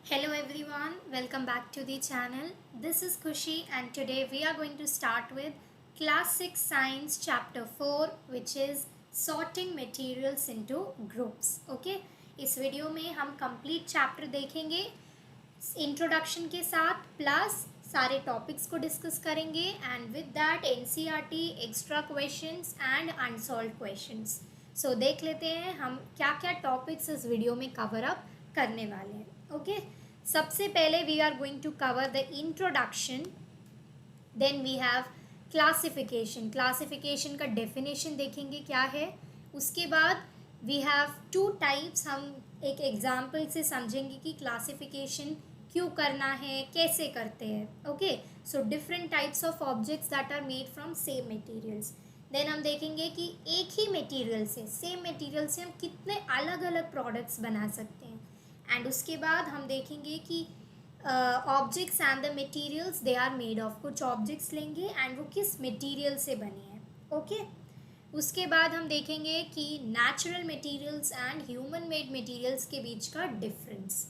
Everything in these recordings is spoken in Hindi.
Hello everyone, welcome back to the channel. This is Kushi and today we are going to start with Class 6 Science Chapter 4 which is Sorting Materials into Groups. Okay, इस वीडियो में हम कंप्लीट चैप्टर देखेंगे इंट्रोडक्शन के साथ प्लस सारे टॉपिक्स को डिस्कस करेंगे and with that NCERT extra questions and unsolved questions. So देख लेते हैं हम क्या क्या टॉपिक्स इस वीडियो में कवर अप करने वाले हैं. ओके, सबसे पहले we are going to cover the introduction, then we have classification का डेफिनेशन देखेंगे क्या है. उसके बाद वी हैव टू टाइप्स, हम एक एग्जाम्पल से समझेंगे कि क्लासिफिकेशन क्यों करना है, कैसे करते हैं. Okay, so different types of objects that are made from same materials. Then हम देखेंगे कि एक ही मटेरियल से, सेम मटेरियल से हम कितने अलग अलग प्रोडक्ट्स बना सकते हैं. एंड उसके बाद हम देखेंगे कि objects and the materials they are made of. कुछ ऑब्जेक्ट्स लेंगे एंड वो किस मटेरियल से बने हैं. ओके, उसके बाद हम देखेंगे कि natural materials and human made materials के बीच का difference.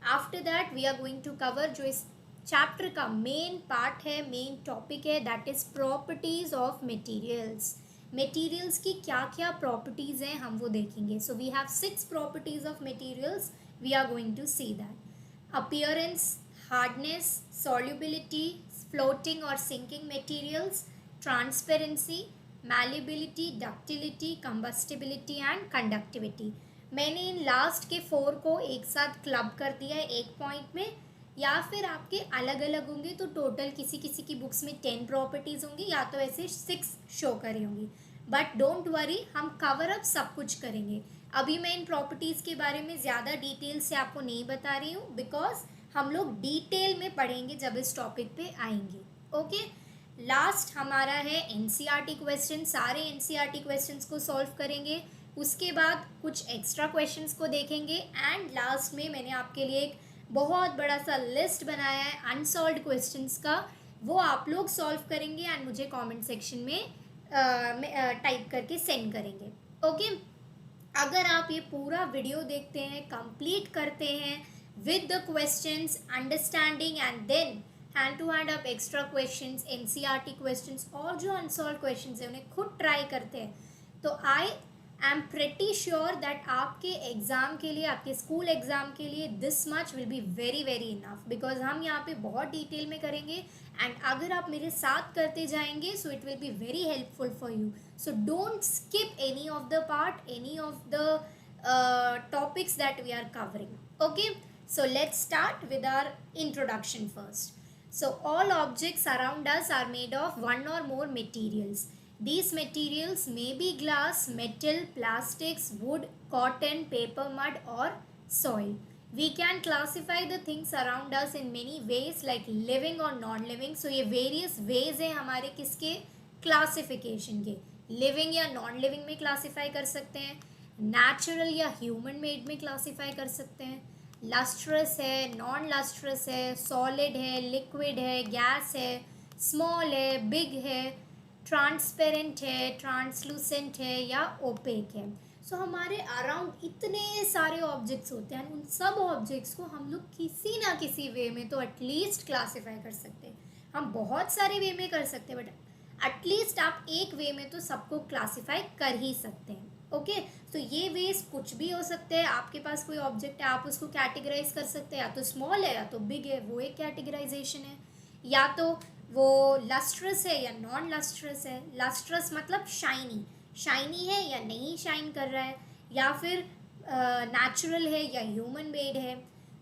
After that we are going to cover जो इस चैप्टर का मेन पार्ट है, मेन टॉपिक है, that is properties of materials. Materials की क्या क्या प्रॉपर्टीज़ हैं हम वो देखेंगे. So we have 6 properties of materials. We are going to see that appearance, hardness, solubility, floating or sinking materials, transparency, malleability, ductility, combustibility and conductivity. मैंने इन लास्ट के 4 को एक साथ क्लब कर दिया है एक पॉइंट में, या फिर आपके अलग अलग होंगे तो टोटल किसी किसी की बुक्स में 10 प्रॉपर्टीज़ होंगी या तो ऐसे 6 शो करी होंगी. बट डोंट वरी, हम कवर अप सब कुछ करेंगे. अभी मैं इन प्रॉपर्टीज़ के बारे में ज़्यादा डिटेल से आपको नहीं बता रही हूँ बिकॉज हम लोग डिटेल में पढ़ेंगे जब इस टॉपिक पे आएंगे. ओके, लास्ट हमारा है एनसीईआरटी क्वेश्चन. सारे एनसीईआरटी क्वेश्चंस को सॉल्व करेंगे. उसके बाद कुछ एक्स्ट्रा क्वेश्चंस को देखेंगे एंड लास्ट में मैंने आपके लिए एक बहुत बड़ा सा लिस्ट बनाया है अनसॉल्व्ड क्वेश्चंस का. वो आप लोग सॉल्व करेंगे एंड मुझे कॉमेंट सेक्शन में टाइप करके सेंड करेंगे. ओके, अगर आप ये पूरा वीडियो देखते हैं, कंप्लीट करते हैं with the questions, understanding and then hand to hand आप एक्स्ट्रा क्वेश्चंस, एनसीईआरटी क्वेश्चंस और जो अनसॉल्व क्वेश्चंस हैं उन्हें खुद ट्राई करते हैं, तो I am pretty sure that आपके एग्ज़ाम के लिए, आपके स्कूल एग्ज़ाम के लिए this much will be very very enough. Because हम यहाँ पे बहुत डिटेल में करेंगे एंड अगर आप मेरे साथ करते जाएंगे so it will be very helpful for you. So don't skip any of the part, any of the topics that we are covering. Okay, so let's start with our introduction first. So all objects around us are made of one or more materials. These materials may be glass, metal, plastics, wood, cotton, paper, mud or soil. We can classify the things around us in many ways like living or non-living. So ये various ways हैं हमारे किसके क्लासिफिकेशन के. लिविंग या नॉन लिविंग में क्लासीफाई कर सकते हैं, नेचुरल या ह्यूमन मेड में क्लासीफाई कर सकते हैं, लस्ट्रस है, नॉन लस्ट्रस है, सॉलिड है, लिक्विड है, गैस है, स्मॉल है, बिग है, ट्रांसपेरेंट है, ट्रांसलूसेंट है या ओपेक है. सो हमारे अराउंड इतने सारे ऑब्जेक्ट्स होते हैं, उन सब ऑब्जेक्ट्स को हम लोग किसी ना किसी वे में तो एटलीस्ट क्लासीफाई कर सकते हैं. हम बहुत सारे वे में कर सकते हैं बट एटलीस्ट आप एक वे में तो सबको क्लासीफाई कर ही सकते हैं. ओके, तो ये वेज कुछ भी हो सकते हैं. आपके पास कोई ऑब्जेक्ट है, आप उसको कैटेगराइज कर सकते हैं, या तो स्मॉल है या तो बिग है, वो एक कैटेगराइजेशन है. या तो वो लस्ट्रस है या नॉन लस्ट्रस है. लस्ट्रस मतलब शाइनी, शाइनी है या नहीं शाइन कर रहा है, या फिर नेचुरल है या ह्यूमन मेड है,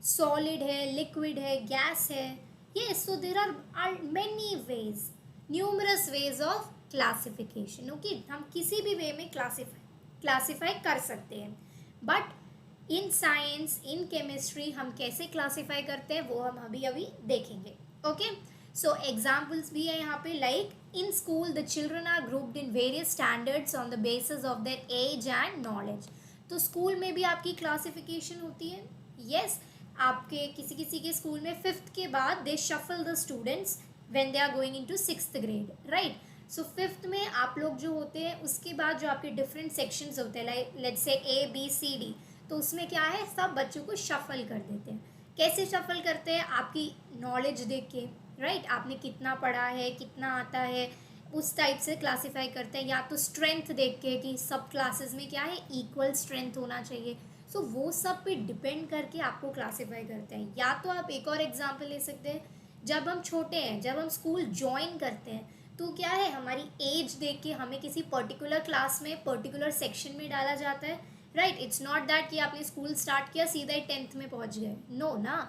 सॉलिड है, लिक्विड है, गैस है. ये so there are many ways, numerous ways of classification. Okay, हम किसी भी वे में क्लासीफाई कर सकते हैं. But in science, in chemistry हम कैसे क्लासीफाई करते हैं वो हम अभी देखेंगे. ओके, सो एग्जाम्पल्स भी है यहाँ पे, like in school the children are grouped in various standards on the basis of their age and knowledge. तो स्कूल में भी आपकी क्लासिफिकेशन होती है. यस, आपके किसी किसी के स्कूल में 5th के बाद they shuffle the students when they are going into 6th grade, right? So 5th में आप लोग जो होते हैं उसके बाद जो आपके different sections होते हैं, like let's say A B C D, तो उसमें क्या है, सब बच्चों को शफल कर देते हैं. कैसे शफल करते हैं? आपकी नॉलेज देख के, राइट? आपने कितना पढ़ा है, कितना आता है, उस टाइप से क्लासीफाई करते हैं। या तो स्ट्रेंथ देख के कि सब क्लासेस में क्या है, इक्वल स्ट्रेंथ होना चाहिए। सो वो सब पे डिपेंड करके आपको क्लासीफाई करते हैं। या तो आप एक और एग्जांपल ले सकते हैं, जब हम छोटे हैं, जब हम स्कूल ज्वाइन करते हैं, तो क्या है, हमारी एज देख के हमें किसी पर्टिकुलर क्लास में, पर्टिकुलर सेक्शन में डाला जाता है, राइट? इट्स नॉट दैट कि आपने स्कूल स्टार्ट किया सीधा ही 10th में पहुंच गए, नो ना।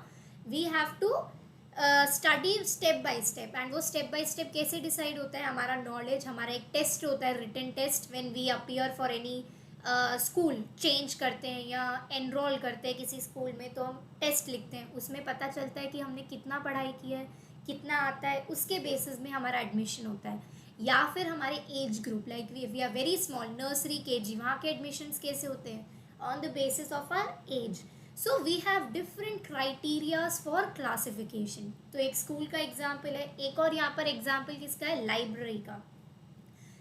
We have to study step by step, and वो स्टेप बाय स्टेप कैसे डिसाइड होता है? हमारा नॉलेज, हमारा एक टेस्ट होता है, written test, when we appear for any school, change करते हैं या एनरोल करते हैं किसी स्कूल में, तो हम टेस्ट लिखते हैं। उसमें पता चलता है कि हमने कितना पढ़ाई किया है, कितना आता है, उसके बेसिस में हमारा एडमिशन होता है। या फिर हमारे age group, like we are very small, nursery KG, वहाँ के एडमिशन्स कैसे होते हैं? On the basis of our age. So we have different criterias for classification. तो एक स्कूल का एग्जाम्पल है, एक और यहाँ पर एग्जाम्पल किसका है? लाइब्रेरी का।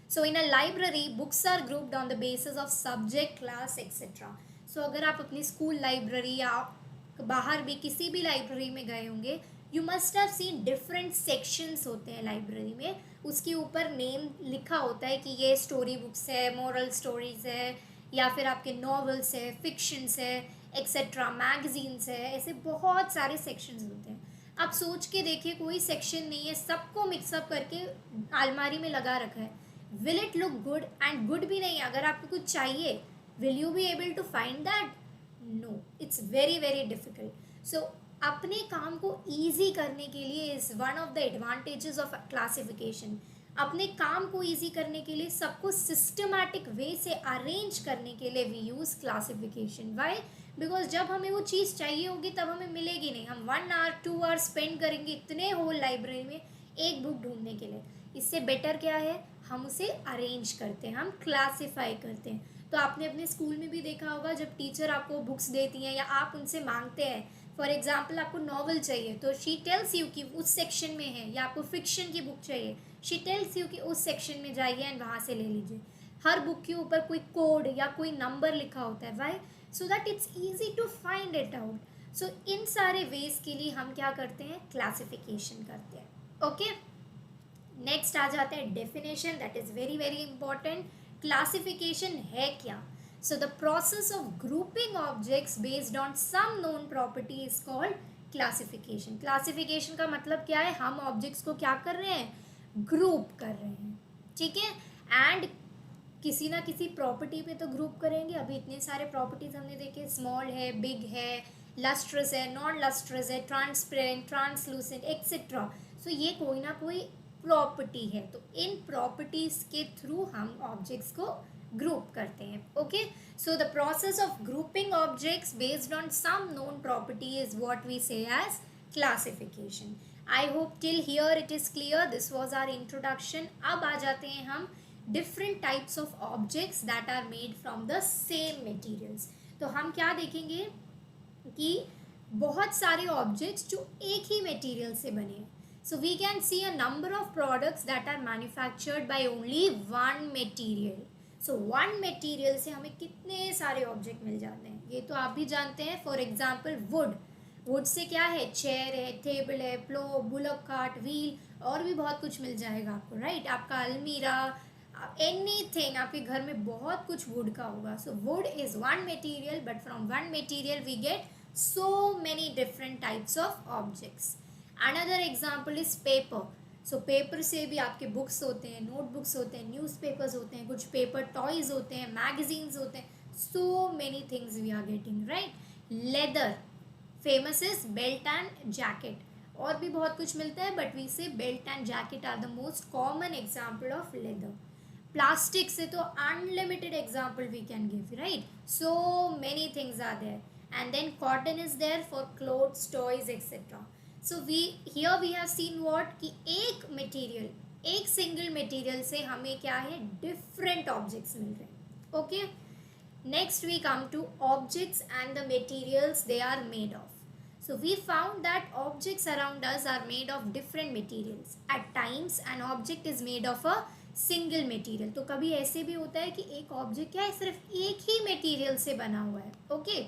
So in a library books are grouped on the basis of subject, class, etcetera. So अगर आप अपनी स्कूल लाइब्रेरी या बाहर भी किसी भी लाइब्रेरी में गए होंगे, you must have seen different sections होते हैं लाइब्रेरी में। उसके ऊपर नेम लिखा होता है कि ये स्टोरी बुक्स है, मोरल स्टोरीज है, या फिर आपके नॉवेल्स है, फिक्शंस है, एक्सेट्रा, मैगजीन्स है। ऐसे बहुत सारे सेक्शंस होते हैं। आप सोच के देखिए, कोई सेक्शन नहीं है, सबको मिक्सअप करके अलमारी में लगा रखा है। Will it look good? And good भी नहीं, अगर आपको कुछ चाहिए, will you be able to find that? No, it's very very difficult. So अपने काम को ईजी करने के लिए is one of the advantages of classification. अपने काम को ईजी करने के लिए, सबको सिस्टमैटिक वे से अरेंज करने के लिए we use classification. Why? Because जब हमें वो चीज़ चाहिए होगी तब हमें मिलेगी नहीं। हम 1 आवर 2 आवर स्पेंड करेंगे इतने होल लाइब्रेरी में एक बुक ढूंढने के लिए। इससे बेटर क्या है, हम उसे अरेंज करते हैं, हम क्लासीफाई करते हैं। तो आपने अपने स्कूल में भी देखा होगा, जब टीचर आपको बुक्स देती हैं या आप उनसे मांगते हैं, फॉर एग्जाम्पल आपको नॉवल चाहिए, तो शी टेल्स यू कि उस सेक्शन में है, या आपको फिक्शन की बुक चाहिए, शी टेल्स यू कि उस सेक्शन में जाइए एंड वहाँ से ले लीजिए। हर बुक के ऊपर कोई कोड या कोई नंबर लिखा होता है। Why? So that it's easy to find it out. So in सारे वेज के लिए हम क्या करते हैं? क्लासिफिकेशन करते हैं। ओके, नेक्स्ट आ जाते हैं definition, that is very very important. Classification है क्या? So the process of grouping objects based on some known property is called classification. Classification का मतलब क्या है? हम ऑब्जेक्ट्स को क्या कर रहे हैं? ग्रुप कर रहे हैं, ठीक है? एंड किसी ना किसी प्रॉपर्टी पे तो ग्रुप करेंगे। अभी इतने सारे प्रॉपर्टीज हमने देखे, स्मॉल है, बिग है, लस्ट्रस है, नॉन लस्ट्रस है, ट्रांसपेरेंट, ट्रांसलूसेंट, एक्सेट्रा। सो ये कोई ना कोई प्रॉपर्टी है। तो इन प्रॉपर्टीज के थ्रू हम ऑब्जेक्ट्स को ग्रुप करते हैं। Okay, so the process of grouping objects based on some known property is what we say as classification. I hope till here it is clear. This was our introduction. अब आ जाते हैं हम different types of objects that are made from the same materials। तो हम क्या देखेंगे कि बहुत सारे ऑब्जेक्ट्स जो एक ही मटेरियल से बने हैं। So we can see a number of products that are manufactured by only one material. So one material से हमें कितने सारे ऑब्जेक्ट मिल जाते हैं, ये तो आप भी जानते हैं। For example would, would say क्या है? चेयर है, टेबल है, प्लो, बुलक कार्ट, व्हील, और भी बहुत कुछ मिल जाएगा आपको, राइट? आपका अलमीरा, एनीथिंग, आपके घर में बहुत कुछ वुड का होगा। So wood is one material, but from one material we get so many different types of objects. Another example is paper. So paper से भी आपके बुक्स होते हैं, नोटबुक्स होते हैं, न्यूज़पेपर्स होते हैं, कुछ पेपर टॉयज होते हैं, मैगजीन्स होते हैं, so many things we are getting, right? Leather, famous is belt and jacket, और भी बहुत कुछ मिलता है, but we say belt and jacket are the most common example of leather. Plastic से तो unlimited example we can give, right? So many things are there. And then cotton is there for clothes, toys, etc. So here we have seen what कि एक material, एक single material से हमें क्या है? different objects मिल रहे हैं। Okay, next we come to objects and the materials they are made of. So we found that objects around us are made of different materials. At times an object is made of a single material. तो कभी ऐसे भी होता है कि एक ऑब्जेक्ट क्या है? सिर्फ एक ही मटेरियल से बना हुआ है। Okay,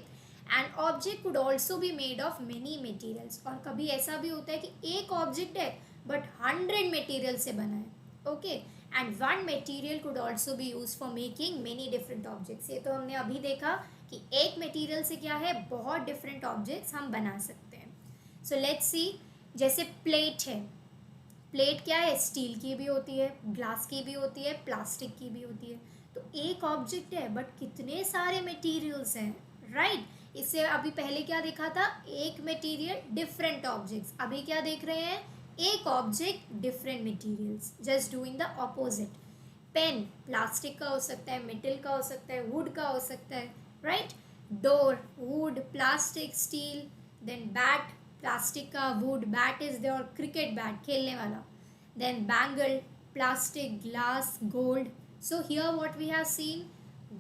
and object could also be made of many materials, और कभी ऐसा भी होता है कि एक ऑब्जेक्ट है बट 100 मटेरियल से बना है, okay. And one material could also be use for making many different objects. ये तो हमने अभी देखा कि एक मटेरियल से क्या है, बहुत डिफरेंट ऑब्जेक्ट्स हम बना सकते हैं। सो लेट्स सी, जैसे प्लेट है, प्लेट क्या है, स्टील की भी होती है, ग्लास की भी होती है, प्लास्टिक की भी होती है। तो एक ऑब्जेक्ट है बट कितने सारे मटेरियल्स हैं, राइट। इससे अभी पहले क्या देखा था, एक मटेरियल डिफरेंट ऑब्जेक्ट्स, अभी क्या देख रहे हैं, एक object different materials, just doing the opposite. Pen plastic का हो सकता है, मेटल का हो सकता है, वुड का हो सकता है, right. Door wood, plastic, steel. Then bat plastic का, wood, bat is there, cricket bat खेलने वाला। Then bangle plastic, glass, gold. So here what we have seen,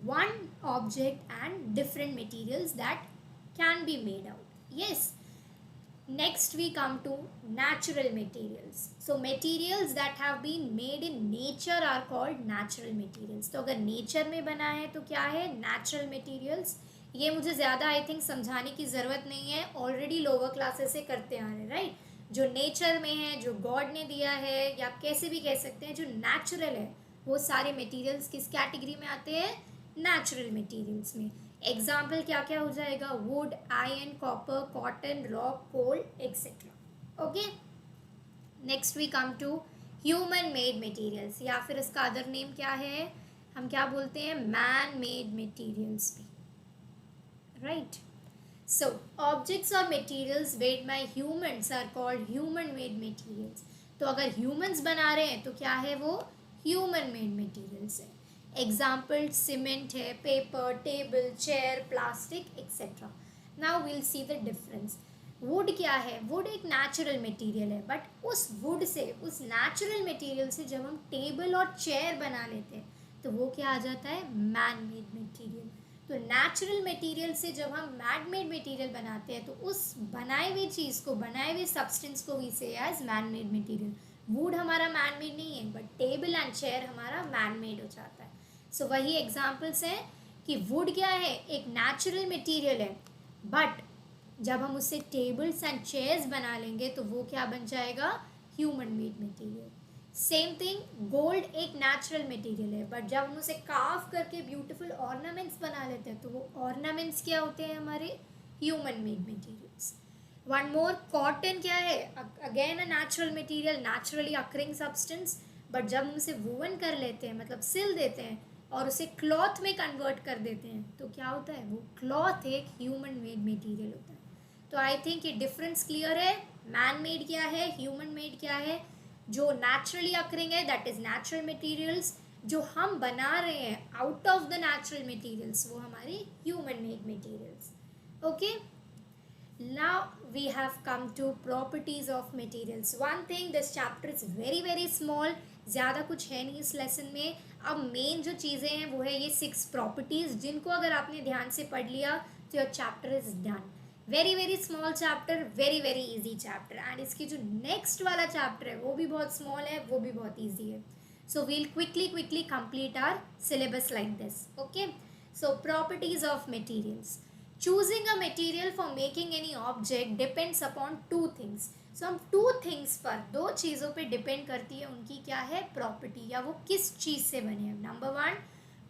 one object and different materials that can be made out. Yes. Next we come to natural materials. So materials that have been made in nature are called natural materials. तो अगर nature में बना है तो क्या है, natural materials। ये मुझे ज़्यादा आई थिंक समझाने की ज़रूरत नहीं है, ऑलरेडी लोअर क्लासेस से करते आ रहे हैं, राइट। जो नेचर में है, जो गॉड ने दिया है, या आप कैसे भी कह सकते हैं, जो नेचुरल है, वो सारे मटेरियल्स किस कैटेगरी में आते हैं, नेचुरल मटेरियल्स में। एग्जाम्पल क्या क्या हो जाएगा, wood, iron, copper, cotton, rock, coal, etcetera, okay. Next we come to human made materials, या फिर इसका अदर नेम क्या है, हम क्या बोलते हैं, मैन मेड मटेरियल्स भी, राइट। सो ऑब्जेक्ट्स और materials made by humans are called human made materials. तो अगर ह्यूमंस बना रहे हैं तो क्या है, वो ह्यूमन मेड मटेरियल्स है। एग्जाम्पल सीमेंट है, paper, table, chair, plastic, etcetera. Now will see the difference. Would क्या है, वुड एक नेचुरल मटेरियल है, बट उस वुड से, उस नेचुरल मटेरियल से जब हम टेबल और चेयर बना लेते हैं तो वो क्या आ जाता है, मैन मेड मटेरियल। तो नेचुरल मटेरियल से जब हम मैन मेड मटेरियल बनाते हैं तो उस बनाए हुई चीज़ को, बनाए हुए सब्सटेंस को we say as man made material. Wood हमारा मैन मेड नहीं है, बट टेबल एंड चेयर हमारा मैन मेड हो जाता है। सो वही एग्जाम्पल्स हैं कि वुड क्या है, एक नेचुरल मटेरियल है, बट जब हम उससे टेबल्स एंड चेयर्स बना लेंगे तो वो क्या बन जाएगा, human made material. Same thing, gold एक नेचुरल मटेरियल है, बट जब हम उसे कार्व करके ब्यूटीफुल ऑर्नामेंट्स बना लेते हैं तो वो ऑर्नामेंट्स क्या होते हैं, हमारे human made materials. One more, cotton क्या है, again a natural material, naturally occurring substance, but जब हम उसे वूवन कर लेते हैं, मतलब सिल देते हैं और उसे क्लॉथ में कन्वर्ट कर देते हैं तो क्या होता है, वो क्लॉथ एक ह्यूमन मेड मटेरियल होता है। तो आई थिंक ये डिफरेंस क्लियर है, मैन मेड क्या है, ह्यूमन मेड क्या है। जो नेचुरली अकरिंग है दैट इज नेचुरल मटेरियल्स, जो हम बना रहे हैं out of the natural materials वो हमारे human made materials, okay. Now we have come to properties of materials. One thing, this chapter is very very small, ज़्यादा कुछ है नहीं इस लेसन में। अब मेन जो चीज़ें हैं वो है ये 6 प्रॉपर्टीज़, जिनको अगर आपने ध्यान से पढ़ लिया तो your chapter is done. Very very small chapter, very very easy chapter, and इसकी जो नेक्स्ट वाला चैप्टर है वो भी बहुत स्मॉल है, वो भी बहुत ईजी है। So we'll quickly complete our syllabus like this, okay. So properties of materials. Choosing a material for making any object depends upon 2 things. So हम 2 things पर, 2 चीज़ों पे डिपेंड करती है उनकी क्या है, प्रॉपर्टी, या वो किस चीज़ से बने हैं। Number 1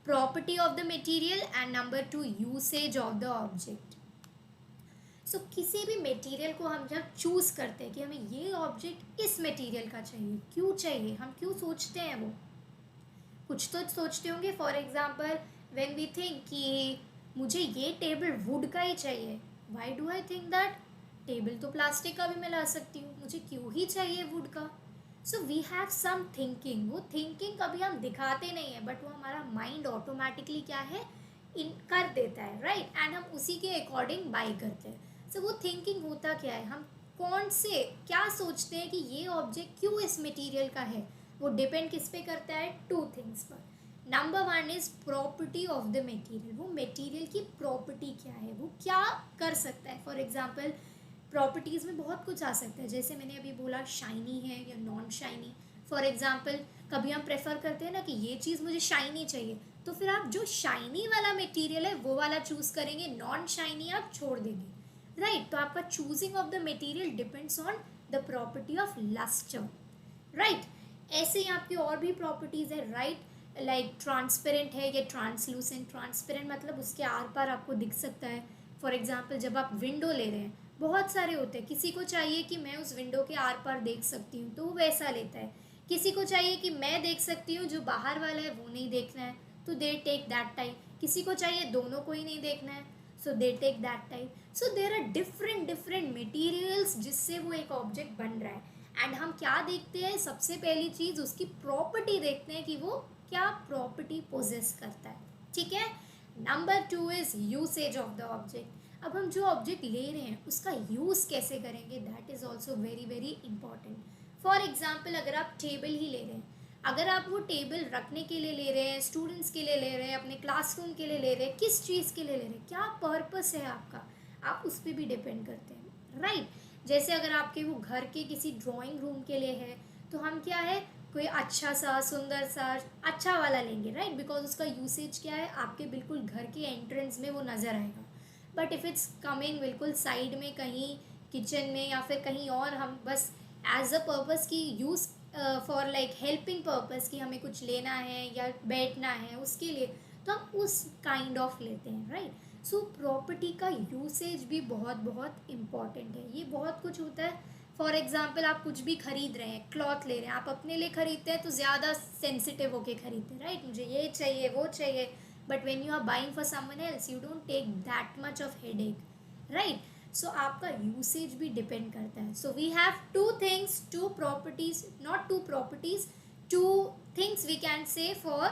property of the material and number 2 usage of the object. So किसी भी मटेरियल को हम जब चूज़ करते हैं कि हमें ये ऑब्जेक्ट इस मटेरियल का चाहिए, क्यों चाहिए, हम क्यों सोचते हैं, वो कुछ तो सोचते होंगे। For example when we think कि मुझे ये टेबल वुड का ही चाहिए, why do I think that, table तो प्लास्टिक का भी मैं ला सकती हूँ, मुझे क्यों ही चाहिए वुड का। So we have some thinking, वो थिंकिंग कभी हम दिखाते नहीं है, बट वो हमारा माइंड ऑटोमेटिकली क्या है, इन कर देता है, राइट, एंड हम उसी के अकॉर्डिंग बाई करते हैं। सो वो थिंकिंग होता क्या है, हम कौन से क्या सोचते हैं कि ये ऑब्जेक्ट क्यों इस मटीरियल का है, वो डिपेंड किस पे करता है, 2 थिंग्स पर। Number 1 is property of the material, वो मटेरियल की प्रॉपर्टी क्या है, वो क्या कर सकता है। फॉर एग्जांपल प्रॉपर्टीज़ में बहुत कुछ आ सकता है, जैसे मैंने अभी बोला शाइनी है या नॉन शाइनी। फॉर एग्जांपल कभी हम प्रेफर करते हैं ना कि ये चीज़ मुझे शाइनी चाहिए, तो फिर आप जो शाइनी वाला मटेरियल है वो वाला चूज़ करेंगे, नॉन शाइनी आप छोड़ देंगे, राइट। तो आपका choosing of the material depends on the property of lustre, right. ऐसे ही आपकी और भी प्रॉपर्टीज़ है, राइट, लाइक ट्रांसपेरेंट है या ट्रांसलूसेंट। ट्रांसपेरेंट मतलब उसके आर पार आपको दिख सकता है। फॉर एग्जाम्पल जब आप विंडो ले रहे हैं, बहुत सारे होते हैं, किसी को चाहिए कि मैं उस विंडो के आर पार देख सकती हूँ तो वो वैसा लेता है, किसी को चाहिए कि मैं देख सकती हूँ, जो बाहर वाला है वो नहीं देखना है, तो दे टेक दैट टाइप। किसी को चाहिए दोनों को ही नहीं देखना है, so they take that type. So there are different different materials जिससे वो एक ऑब्जेक्ट बन रहा है। एंड हम क्या देखते हैं, सबसे पहली चीज़ उसकी प्रॉपर्टी देखते हैं कि वो क्या प्रॉपर्टी पोजेस करता है, ठीक है। Number 2 is usage of the object. अब हम जो ऑब्जेक्ट ले रहे हैं उसका यूज़ कैसे करेंगे, that is also very very important. For example अगर आप टेबल ही ले रहे हैं, अगर आप वो टेबल रखने के लिए ले रहे हैं, स्टूडेंट्स के लिए ले रहे हैं, अपने क्लासरूम के लिए ले रहे हैं, किस चीज़ के लिए ले रहे हैं, क्या पर्पस है आपका, आप उस पर भी डिपेंड करते हैं, राइट। जैसे अगर आपके वो घर के किसी ड्राइंग रूम के लिए है तो हम क्या है, कोई अच्छा सा सुंदर सा अच्छा वाला लेंगे, राइट, बिकॉज उसका यूसेज क्या है, आपके बिल्कुल घर के एंट्रेंस में वो नज़र आएगा। बट इफ़ इट्स कमिंग बिल्कुल साइड में कहीं किचन में या फिर कहीं और, हम बस एज अ पर्पज़ की use for like helping purpose कि हमें कुछ लेना है या बैठना है उसके लिए, तो हम उस काइंड ऑफ लेते हैं, राइट। सो प्रॉपर्टी का यूसेज भी बहुत बहुत इम्पॉर्टेंट है। ये बहुत कुछ होता है। फॉर एग्जाम्पल आप कुछ भी खरीद रहे हैं, क्लॉथ ले रहे हैं, आप अपने लिए खरीदते हैं तो ज़्यादा सेंसिटिव होके खरीदते हैं, राइट, मुझे ये चाहिए वो चाहिए। But when you are buying for someone else you don't take that much of headache, right. So आपका यूसेज भी डिपेंड करता है। So we have two things, two properties, not two properties, two things we can say for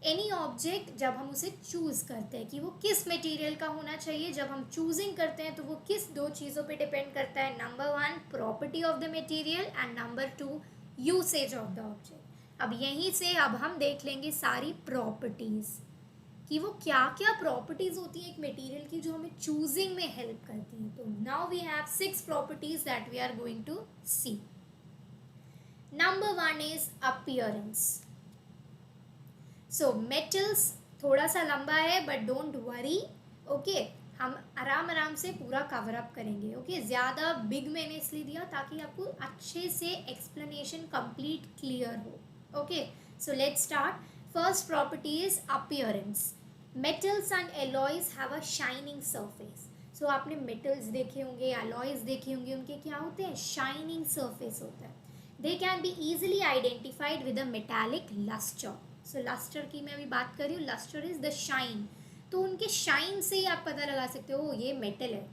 any object जब हम उसे चूज़ करते हैं कि वो किस मटेरियल का होना चाहिए। जब हम चूजिंग करते हैं तो वो किस दो चीज़ों पे डिपेंड करता है, number 1 property of the material and number 2 usage of the object. अब यहीं से अब हम देख लेंगे सारी प्रॉपर्टीज़ कि वो क्या क्या प्रॉपर्टीज़ होती हैं एक मटेरियल की जो हमें चूजिंग में हेल्प करती हैं। तो now we have 6 properties that we are going to see. Number 1 is appearance. So metals थोड़ा सा लंबा है बट डोंट वरी, ओके, हम आराम आराम से पूरा कवर अप करेंगे, ओके। ज़्यादा बिग मैंने इसलिए दिया ताकि आपको अच्छे से एक्सप्लेनेशन कंप्लीट क्लियर हो, okay. So let's start. First property is appearance. Metals and alloys have a shining surface. So आपने मेटल्स देखे होंगे, एलॉयज देखे होंगे, उनके क्या होते हैं, शाइनिंग सरफेस होता है। They can be easily identified with a metallic lustre. So lustre की मैं अभी बात कर रही हूँ, लस्टर इज द शाइन। तो उनके शाइन से ही आप पता लगा सकते हो ये मेटल है,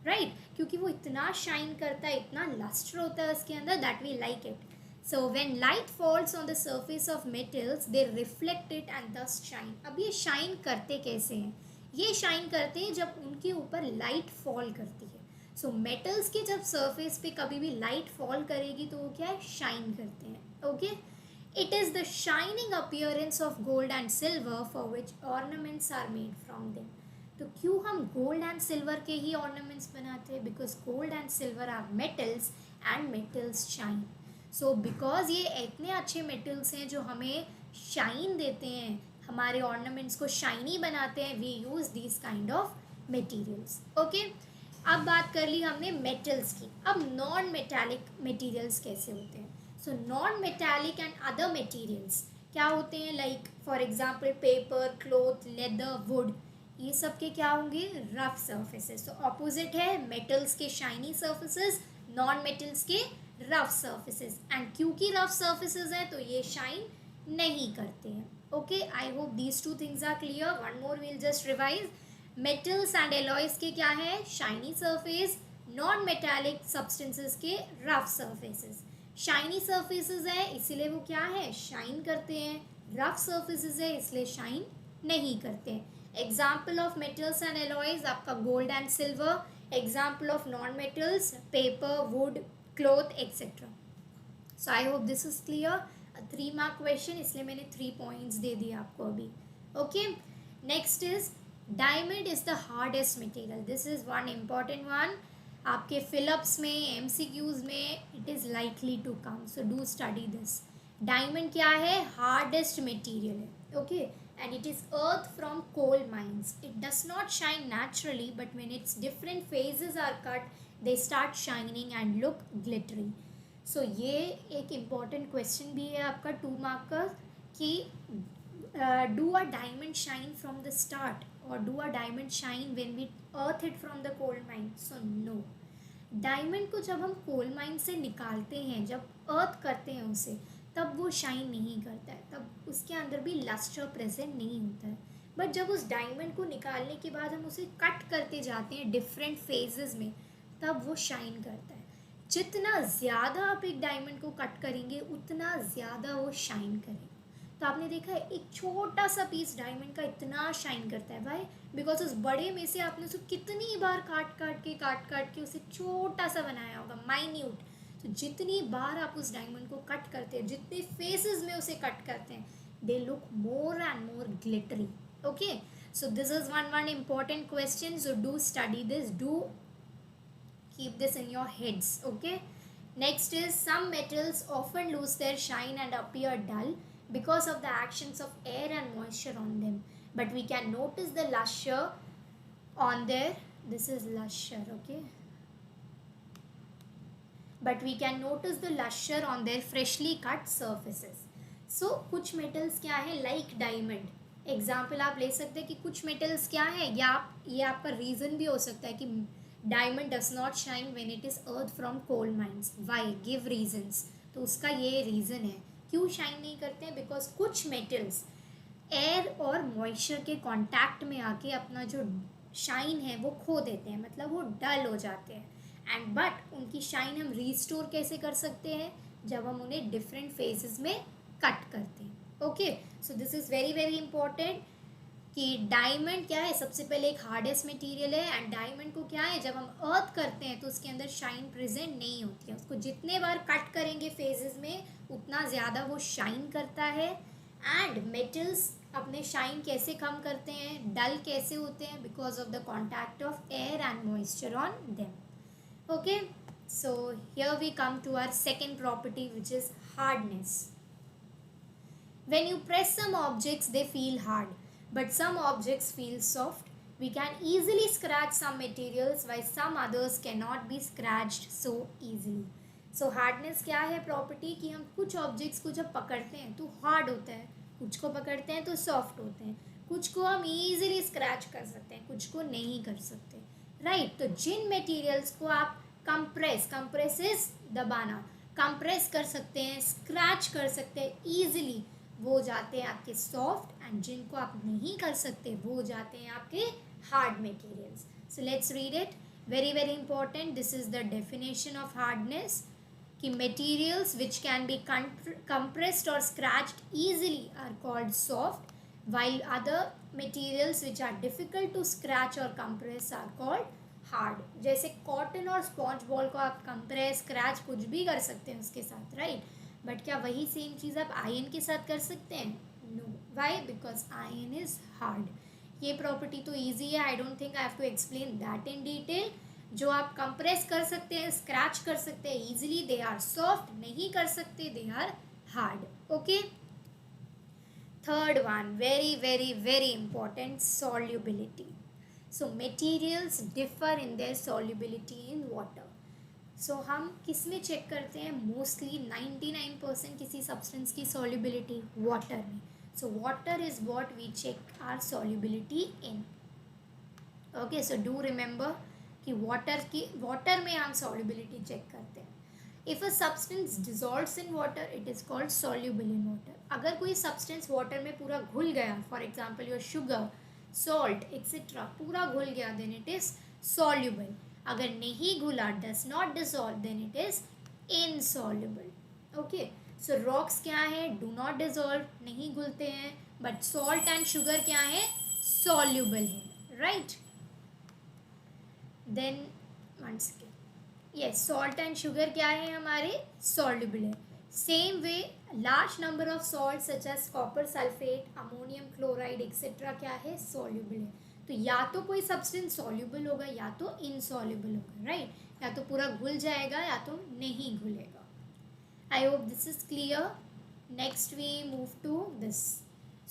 राइट, क्योंकि वो इतना शाइन करता है, इतना लस्टर होता है उसके अंदर, that we like it. So when light falls on the surface of metals they reflect it and thus shine. अब ये शाइन करते कैसे हैं, ये शाइन करते हैं जब उनके ऊपर लाइट फॉल करती है। सो मेटल्स के जब सरफेस पे कभी भी लाइट फॉल करेगी तो वो क्या है, शाइन करते हैं, okay. It is the shining appearance of gold and silver for which ornaments are made from them. तो क्यों हम गोल्ड एंड सिल्वर के ही ऑर्नामेंट्स बनाते हैं, because gold and silver are metals and metals shine. So because ये इतने अच्छे मेटल्स हैं जो हमें शाइन देते हैं, हमारे ऑर्नामेंट्स को शाइनी बनाते हैं, we use this kind of materials, okay. अब बात कर ली हमने मेटल्स की, अब नॉन मेटालिक मटेरियल्स कैसे होते हैं। So non metallic and other materials क्या होते हैं, like for example paper, cloth, leather, wood, ये सब के क्या होंगे, रफ सर्फेसेस। तो ऑपोजिट है मेटल्स के शाइनी सर्फेसेस, नॉन मेटल्स के रफ सर्फेसेस। एंड क्योंकि रफ सर्फेसेस हैं तो ये शाइन नहीं करते हैं, okay. I hope these two things are clear. One more will just revise. Metals and alloys के क्या है, shiny surface, non metallic substances के रफ सर्फेसेस। शाइनी सर्फेसेस है इसलिए वो क्या है, शाइन करते हैं, रफ सर्फेसेस है इसलिए शाइन नहीं करते हैं। Example of metals and alloys आपका gold and silver, example of non metals paper, wood, cloth etcetera. So I hope this is clear. 3 mark question इसलिए मैंने 3 पॉइंट्स दे दिए आपको अभी, okay. Next is diamond is the hardest material. This is one important one, आपके फिलअप्स में, एमसीक्यूज में it is likely to come, so do study this. Diamond क्या है, हार्डेस्ट मटेरियल है, okay. and it is earth from coal mines. It does not shine naturally, but when its different phases are cut, they start shining and look glittery. So ये एक important question भी है आपका 2 mark का कि do a diamond shine from the start or do a diamond shine when we earth it from the coal mine? So no. Diamond को जब हम कोल माइन से निकालते हैं, जब अर्थ करते हैं उसे, तब वो शाइन नहीं करता है, तब उसके अंदर भी लस्टर प्रेजेंट नहीं होता है. बट जब उस डायमंड को निकालने के बाद हम उसे कट करते जाते हैं डिफरेंट फेजेस में, तब वो शाइन करता है. जितना ज़्यादा आप एक डायमंड को कट करेंगे उतना ज़्यादा वो शाइन करेगा. तो आपने देखा है एक छोटा सा पीस डायमंड का इतना शाइन करता है. वाई? बिकॉज उस बड़े में से आपने उसे कितनी बार काट के उसे छोटा सा बनाया होगा, माइन्यूट. तो जितनी बार आप उस डायमंड को कट करते हैं, जितने फेसेस में उसे कट करते हैं, they look more and more glittery. Okay, so this is one important question. So do study this, do keep this in your heads. Okay, next is some metals often lose their shine and appear dull because of the actions of air and moisture on them, but we can notice the luster on their, this is luster, okay, but we can notice the luster on their freshly cut surfaces. So कुछ metals क्या है, like diamond. एग्जाम्पल आप ले सकते हैं कि कुछ मेटल्स क्या है, या ये आपका रीज़न भी हो सकता है कि diamond does not shine when it is earth from coal mines. Why? Give reasons. तो उसका ये रीज़न है क्यों शाइन नहीं करते हैं. बिकॉज कुछ मेटल्स एयर और मॉइस्चर के कांटेक्ट में आके अपना जो शाइन है वो खो देते हैं, मतलब वो डल हो जाते हैं. एंड बट उनकी शाइन हम रीस्टोर कैसे कर सकते हैं, जब हम उन्हें डिफरेंट फेजेस में कट करते हैं. Okay, so this is very important कि डायमंड क्या है, सबसे पहले एक हार्डेस्ट मटेरियल है. एंड डायमंड को क्या है, जब हम अर्थ करते हैं तो उसके अंदर शाइन प्रेजेंट नहीं होती है. उसको जितने बार कट करेंगे फेजेस में उतना ज़्यादा वो शाइन करता है. एंड मेटल्स अपने शाइन कैसे कम करते हैं, डल कैसे होते हैं, because of the contact of air and moisture on them. Okay, so here we come to our second property which is hardness. When you press some objects, they feel hard, but some objects feel soft. We can easily scratch some materials, while some others cannot be scratched so easily. So hardness क्या है प्रॉपर्टी, कि हम कुछ ऑब्जेक्ट्स को जब पकड़ते हैं तो हार्ड होता है, कुछ को पकड़ते हैं तो सॉफ्ट होते हैं, कुछ को हम ईजिली स्क्रैच कर सकते हैं, कुछ को नहीं कर सकते. राइट? तो जिन मटेरियल्स को आप कंप्रेस इज दबाना, कंप्रेस कर सकते हैं, स्क्रैच कर सकते हैं ईजिली, वो जाते हैं आपके सॉफ्ट. एंड जिनको आप नहीं कर सकते वो जाते हैं आपके hard materials. So let's read it. Very important. This is the definition of hardness, कि materials which can be compressed or scratched easily are called soft, while other materials which are difficult to scratch or compress are called hard. जैसे कॉटन और स्पॉन्ज बॉल को आप कंप्रेस, स्क्रैच कुछ भी कर सकते हैं उसके साथ, राइट? बट क्या वही सेम चीज़ आप आयन के साथ कर सकते हैं? No. Why? Because iron is hard. ये प्रॉपर्टी तो ईजी है, I don't think I have to explain that in detail. जो आप कंप्रेस कर सकते हैं, स्क्रैच कर सकते हैं ईजिली, दे आर सॉफ्ट. नहीं कर सकते, they are hard. Okay, third one, very important, solubility. So materials differ in their solubility in water. सो हम किस में चेक करते हैं? मोस्टली 99% किसी सब्सटेंस की सॉल्युबिलिटी वाटर में. So water is what we check are solubility in. Okay, so do remember कि वाटर में हम सॉल्युबिलिटी चेक करते हैं. If a substance dissolves in water, it is called soluble in water. अगर कोई सब्सटेंस वाटर में पूरा घुल गया, for example your sugar, salt etcetera, पूरा घुल गया, देन इट इज़ सॉल्युबल. अगर नहीं घुला, does not dissolve, then it is insoluble. Okay, so rocks क्या है? डू नॉट डिसॉल्व, नहीं घुलते हैं. बट सॉल्ट एंड शुगर क्या है? सॉल्युबल है, right? Then once yes, salt and sugar क्या है हमारे? सॉल्युबल है. Same way large number of salt such as copper sulphate, ammonium chloride etcetera क्या है? सॉल्युबल है. तो या तो कोई सब्सटेंस सॉल्युबल होगा या तो इनसॉल्युबल होगा, राइट? या तो पूरा घुल जाएगा या तो नहीं घुलेगा. I hope this is clear. Next we move to this.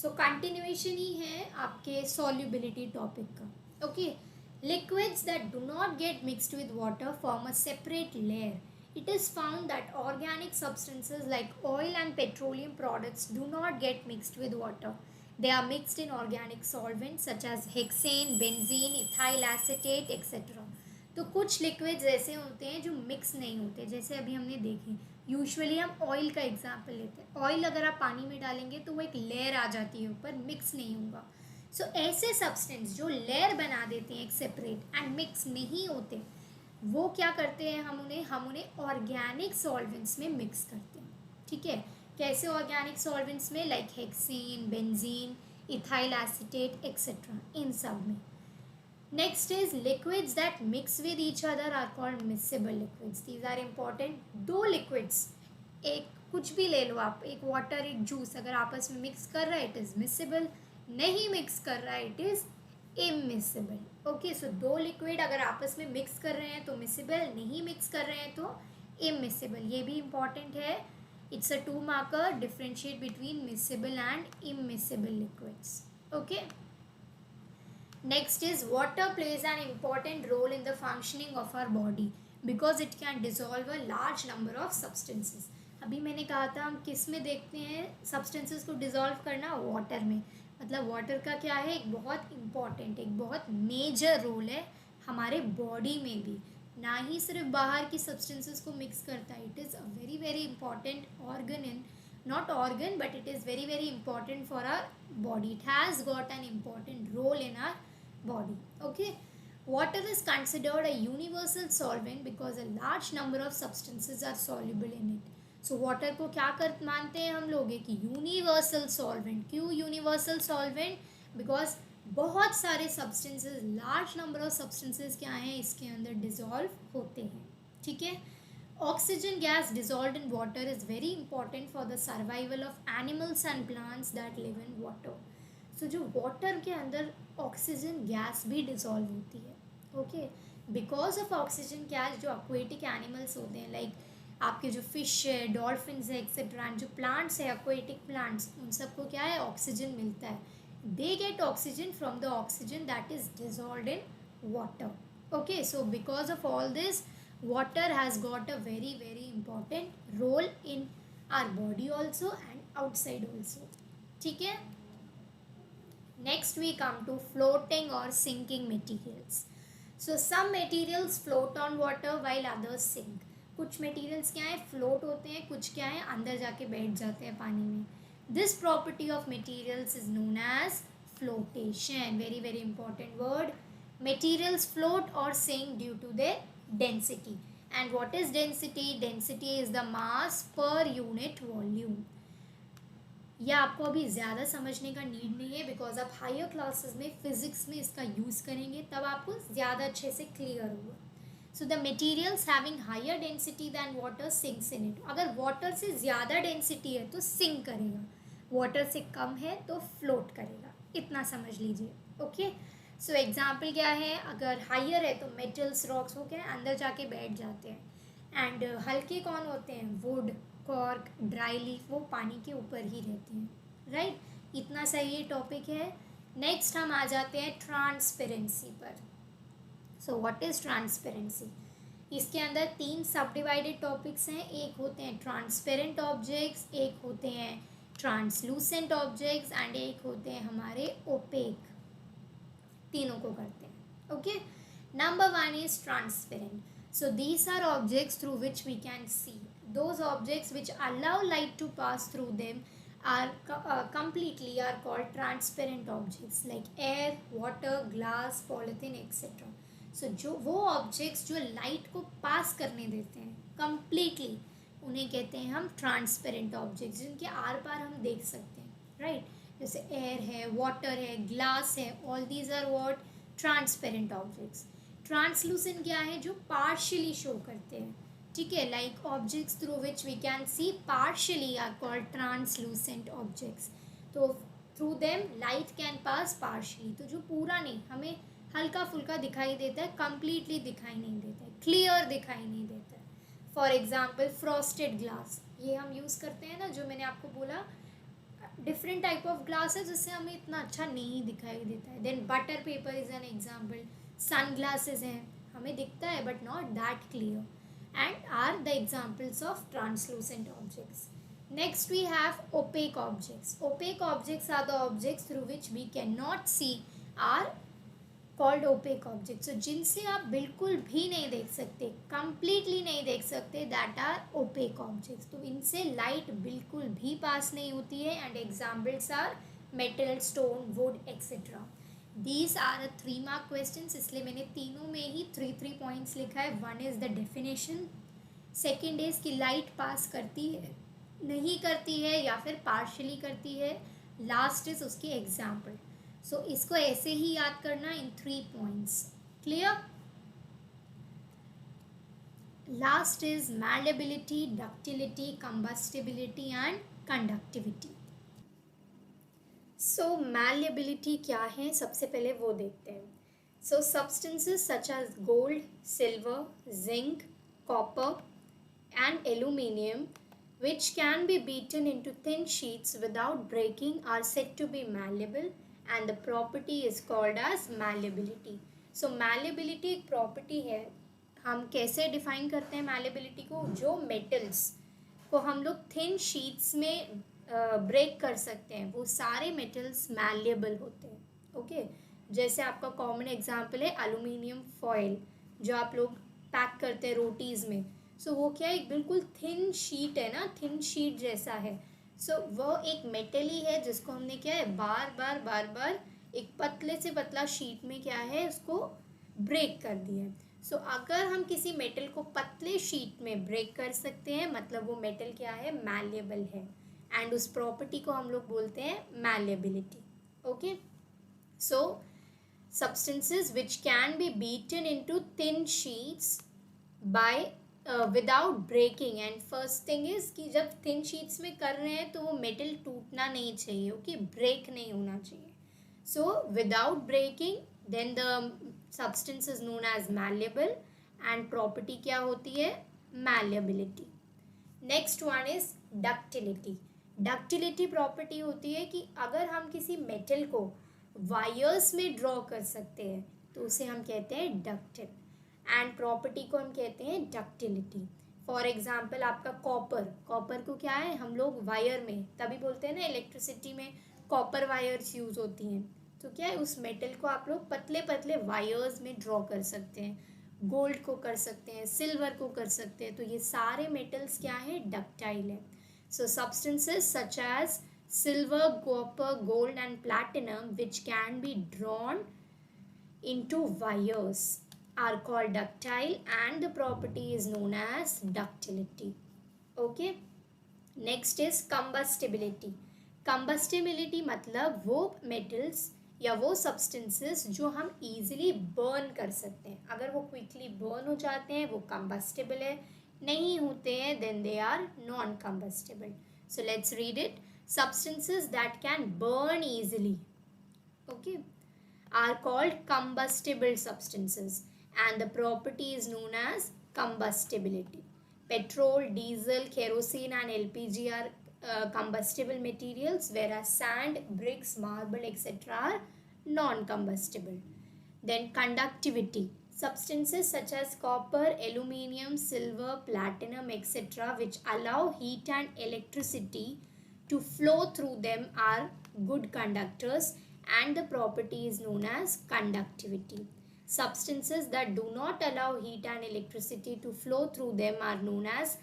So continuation ही है आपके सॉल्युबिलिटी टॉपिक का. Okay, liquids that do not get mixed with water form a separate layer. It is found that organic substances like oil and petroleum products do not get mixed with water. They are mixed in organic solvents such as hexane, benzene, ethyl acetate, etc. तो कुछ लिक्विड्स ऐसे होते हैं जो मिक्स नहीं होते, जैसे अभी हमने देखे. यूजुअली हम ऑयल का एग्जांपल लेते हैं. ऑयल अगर आप पानी में डालेंगे तो वो एक लेयर आ जाती है ऊपर, मिक्स नहीं होगा. सो ऐसे सब्सटेंस जो लेयर बना देते हैं एक सेपरेट एंड मिक्स नहीं होते, वो क्या करते हैं, हम उन्हें ऑर्गेनिक सॉल्वेंट्स में मिक्स करते हैं. ठीक है, कैसे ऑर्गेनिक सॉल्वेंट्स में, like hexane, benzene, ethyl acetate etcetera, इन सब में. Next is liquids that mix with each other are called miscible liquids. These are important. दो लिक्विड्स, एक कुछ भी ले लो आप, एक वाटर एक जूस, अगर आपस में मिक्स कर रहा है इट इज़ मिक्सेबल, नहीं मिक्स कर रहा है इट इज़ इमिसिबल. ओके, सो दो लिक्विड अगर आपस में मिक्स कर रहे हैं तो मिसिबल, नहीं मिक्स कर रहे हैं तो इमिसिबल. ये भी इम्पॉर्टेंट है. It's a 2 marker, differentiate between miscible and immiscible liquids. Okay, next is water plays an important role in the functioning of our body because it can dissolve a large number of substances. अभी मैंने कहा था हम किस में देखते हैं सब्सटेंसेस को डिजॉल्व करना, वाटर में. मतलब वाटर का क्या है, एक बहुत इम्पॉर्टेंट, एक बहुत मेजर रोल है हमारे बॉडी में भी. ना ही सिर्फ बाहर की सब्सटेंसेस को मिक्स करता है, it is a very very important organ in, not organ but it is very very important for our body. It has got an important role in our body. Okay, water is considered a universal solvent because a large number of substances are soluble in it. So water को क्या कर मानते हैं हम लोग, कि यूनिवर्सल सॉल्वेंट. क्यों यूनिवर्सल सॉल्वेंट? बिकॉज बहुत सारे substances, large number of substances क्या हैं इसके अंदर डिजॉल्व होते हैं. ठीक है, oxygen gas dissolved in water is very important for the survival of animals and plants that live in water. So जो वाटर के अंदर ऑक्सीजन गैस भी डिजॉल्व होती है. Okay, because of oxygen gas जो एक्वेटिक एनिमल्स होते हैं, लाइक आपके जो फिश है, डॉल्फिन्स है एक्सेट्रा, एंड जो प्लांट्स है एक्वेटिक प्लांट्स, उन सबको क्या है, ऑक्सीजन मिलता है. They get oxygen from the oxygen that is dissolved in water. Okay, so because of all this water has got a very very important role in our body also and outside also. ठीक है, next we come to floating or sinking materials. So some materials float on water while others sink. कुछ materials क्या है, float होते हैं, कुछ क्या है, अंदर जाके बैठ जाते हैं पानी में. This property of materials is known as flotation. Very very important word. Materials float or sink due to their density. And what is density? Density is the mass per unit volume. यह आपको अभी ज़्यादा समझने का नीड नहीं है बिकॉज आप हायर क्लासेस में फिजिक्स में इसका यूज़ करेंगे तब आपको ज़्यादा अच्छे से क्लियर होगा. So the materials having higher density than water sinks in it. अगर वाटर से ज़्यादा डेंसिटी है तो सिंक करेगा, वाटर से कम है तो फ्लोट करेगा. इतना समझ लीजिए. ओके, सो एग्जाम्पल क्या है, अगर हायर है तो मेटल्स, रॉक्स वो क्या है, अंदर जाके बैठ जाते हैं. एंड हल्के कौन होते हैं, वुड, कॉर्क, ड्राई लीफ, वो पानी के ऊपर ही रहते हैं. राइट, इतना सही ये टॉपिक है. नेक्स्ट हम आ जाते हैं ट्रांसपेरेंसी पर. So what is transparency? इसके अंदर 3 सब डिवाइडेड टॉपिक्स हैं. एक होते हैं ट्रांसपेरेंट ऑब्जेक्ट्स, एक होते हैं ट्रांसलूसेंट ऑब्जेक्ट्स एंड एक होते हैं हमारे ओपेक. तीनों को करते हैं. Okay, number 1 is transparent. So these are objects through which we can see. Those objects which allow light to pass through them are completely are called transparent objects like air, water, glass, polythene etc. So जो वो objects जो light को pass करने देते हैं completely, उन्हें कहते हैं हम transparent objects, जिनके आर पार हम देख सकते हैं. right, जैसे एयर है, वाटर है, ग्लास है, all these are what, transparent objects. Translucent क्या है, जो पार्शियली शो करते हैं. ठीक है, like objects through which we can see partially are called translucent objects. तो through them light can pass partially, तो जो पूरा नहीं, हमें हल्का फुल्का दिखाई देता है, कंप्लीटली दिखाई नहीं देता है, क्लियर दिखाई नहीं देता है. फॉर एग्जाम्पल फ्रॉस्टेड ग्लास, ये हम यूज़ करते हैं ना, जो मैंने आपको बोला डिफरेंट टाइप ऑफ ग्लास है जिससे हमें इतना अच्छा नहीं दिखाई देता है. Then butter paper is an example. Sun glasses हैं, हमें दिखता है but not that clear, and are the examples of translucent objects. Next we have opaque objects. Opaque objects are the objects through which we cannot see are called opaque objects. So जिनसे आप बिल्कुल भी नहीं देख सकते, completely नहीं देख सकते, that are opaque objects. तो इनसे लाइट बिल्कुल भी पास नहीं होती है. And examples are metal, stone, wood etcetera. These are a 3 mark questions, इसलिए मैंने तीनों में ही 3 पॉइंट्स लिखा है. One is the definition, second is कि लाइट पास करती है, नहीं करती है, या फिर पार्शली करती है. लास्ट इज उसकी एग्जाम्पल. सो इसको ऐसे ही याद करना in 3 points. Clear? Last is malleability, ductility, combustibility and conductivity. So malleability क्या है, सबसे पहले वो देखते हैं. So substances such as gold, silver, zinc, copper and aluminium, which can be beaten into thin sheets without breaking, are said to be malleable, and the property is called as malleability. So malleability एक property है. हम कैसे define करते हैं malleability को? जो metals को हम लोग thin sheets में break कर सकते हैं, वो सारे metals malleable होते हैं. Okay? जैसे आपका common example है aluminium foil, जो आप लोग पैक करते हैं रोटीज़ में. सो वो क्या है, एक बिल्कुल थिन शीट है ना, थिन शीट जैसा है. सो वो एक मेटल ही है जिसको हमने क्या है, बार बार एक पतले से पतला शीट में क्या है, उसको ब्रेक कर दिया है. सो अगर हम किसी मेटल को पतले शीट में ब्रेक कर सकते हैं, मतलब वो मेटल क्या है, मैलेबल है. एंड उस प्रॉपर्टी को हम लोग बोलते हैं malleability. Okay. So substances which can be beaten into thin sheets by without breaking. and first thing is कि जब thin sheets में कर रहे हैं तो वो metal टूटना नहीं चाहिए. ओके, break नहीं होना चाहिए. so without breaking, then the substance is known as malleable, and property क्या होती है, malleability. next one is ductility. ductility property होती है कि अगर हम किसी metal को वायर्स में ड्रॉ कर सकते हैं तो उसे हम कहते हैं डक्टिल, एंड प्रॉपर्टी को हम कहते हैं डक्टिलिटी. फॉर एग्जांपल आपका कॉपर को क्या है, हम लोग वायर में तभी बोलते हैं ना, इलेक्ट्रिसिटी में कॉपर वायर्स यूज़ होती हैं. तो क्या है, उस मेटल को आप लोग पतले पतले वायर्स में ड्रॉ कर सकते हैं. गोल्ड को कर सकते हैं, सिल्वर को कर सकते हैं. तो ये सारे मेटल्स क्या है, डक्टाइल है. So substances such as silver, copper, gold and platinum, which can be drawn into wires, are called ductile, and the property is known as ductility. Okay. next is combustibility. combustibility मतलब वो metals या वो substances जो हम easily burn कर सकते हैं. अगर वो quickly burn हो जाते हैं वो combustible है, नहीं होते हैं then they are non combustible. so let's read it. substances that can burn easily, okay, are called combustible substances, and the property is known as combustibility. Petrol, diesel, kerosene and LPG are combustible materials, whereas sand, bricks, marble etc. are non-combustible. then conductivity. substances such as copper, aluminium, silver, platinum etc. which allow heat and electricity to flow through them are good conductors, and the property is known as conductivity. substances that do not allow heat and electricity to flow through them are known as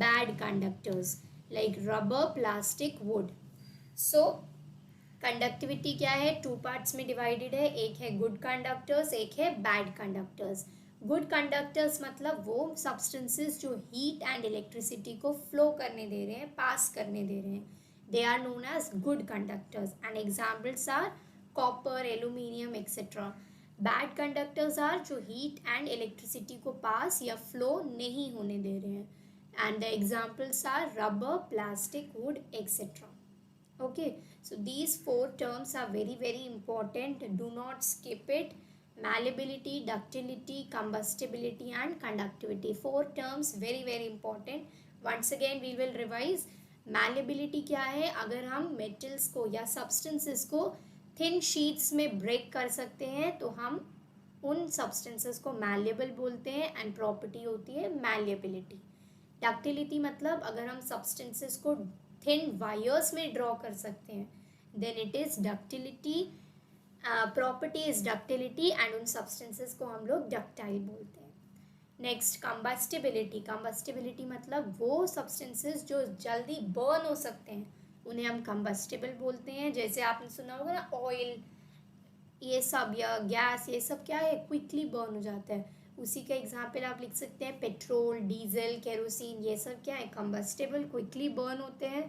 bad conductors, like rubber, plastic, wood. so conductivity क्या है, 2 पार्ट्स में डिवाइडेड है. एक है गुड कंडक्टर्स, एक है बैड कंडक्टर्स. गुड कंडक्टर्स मतलब वो सब्सटेंसेस जो हीट एंड इलेक्ट्रिसिटी को फ्लो करने दे रहे हैं, पास करने दे रहे हैं. they are known as good conductors, and examples are copper, aluminium etc. bad conductors are जो heat and electricity को पास या flow नहीं होने दे रहे हैं, and the examples are rubber, plastic, wood etc. okay, so these 4 terms are very important. do not skip it. malleability, ductility, combustibility and conductivity, 4 terms very important. once again we will revise. Malleability क्या है, अगर हम मेटल्स को या सब्सटेंसेस को थिन शीट्स में ब्रेक कर सकते हैं तो हम उन सब्सटेंसेस को मैलेबल बोलते हैं, एंड प्रॉपर्टी होती है मैलेबिलिटी। डक्टिलिटी मतलब अगर हम सब्सटेंसेस को थिन वायर्स में ड्रॉ कर सकते हैं then it is ductility, property is ductility, and उन सब्सटेंसेस को हम लोग डक्टाइल बोलते हैं। नेक्स्ट कंबस्टिबिलिटी, कंबस्टिबिलिटी मतलब वो सब्सटेंसेस जो जल्दी बर्न हो सकते हैं उन्हें हम कंबस्टिबल बोलते हैं। जैसे आपने सुना होगा ना ऑयल ये सब या गैस, ये सब क्या है, क्विकली बर्न हो जाता है। उसी का एग्जाम्पल आप लिख सकते हैं पेट्रोल, डीजल, केरोसिन, ये सब क्या है, कंबस्टिबल, क्विकली बर्न होते हैं।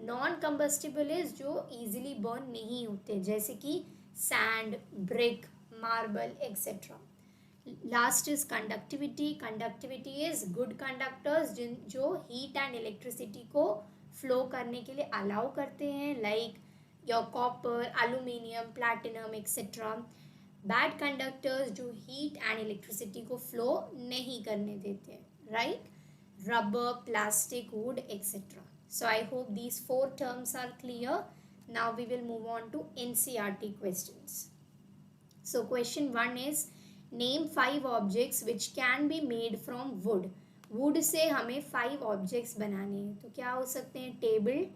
नॉन कंबस्टिबल इज जो इजीली बर्न नहीं होते, जैसे कि sand, brick, marble etcetera. Last is conductivity, conductivity is good conductors जिन जो हीट एंड इलेक्ट्रिसिटी को फ्लो करने के लिए अलाउ करते हैं, like your copper, aluminium, platinum etcetera. Bad conductors जो हीट एंड इलेक्ट्रिसिटी को फ्लो नहीं करने देते हैं, right, rubber, plastic, wood etcetera. So I hope these 4 terms are clear. Now we will move on to NCERT questions. So question 1 is name 5 objects which can be made from wood. Wood से हमें 5 objects बनाने हैं, तो क्या हो सकते हैं, table,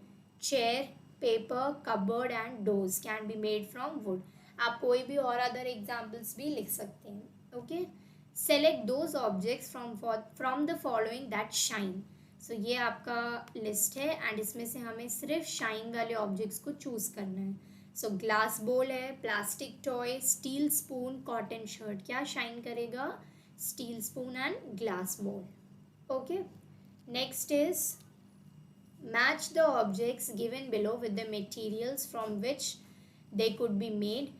chair, paper, cupboard and doors can be made from would. आप कोई भी और अदर एग्जाम्पल्स भी लिख सकते हैं। Okay, select those objects from the following that shine. So ये आपका लिस्ट है एंड इसमें से हमें सिर्फ शाइन वाले ऑब्जेक्ट्स को चूज करना है। सो ग्लास बोल है, plastic toy, steel spoon, cotton shirt, क्या शाइन करेगा, स्टील स्पून एंड ग्लास बोल। Okay, next is match the objects given below with the materials from which they could be made.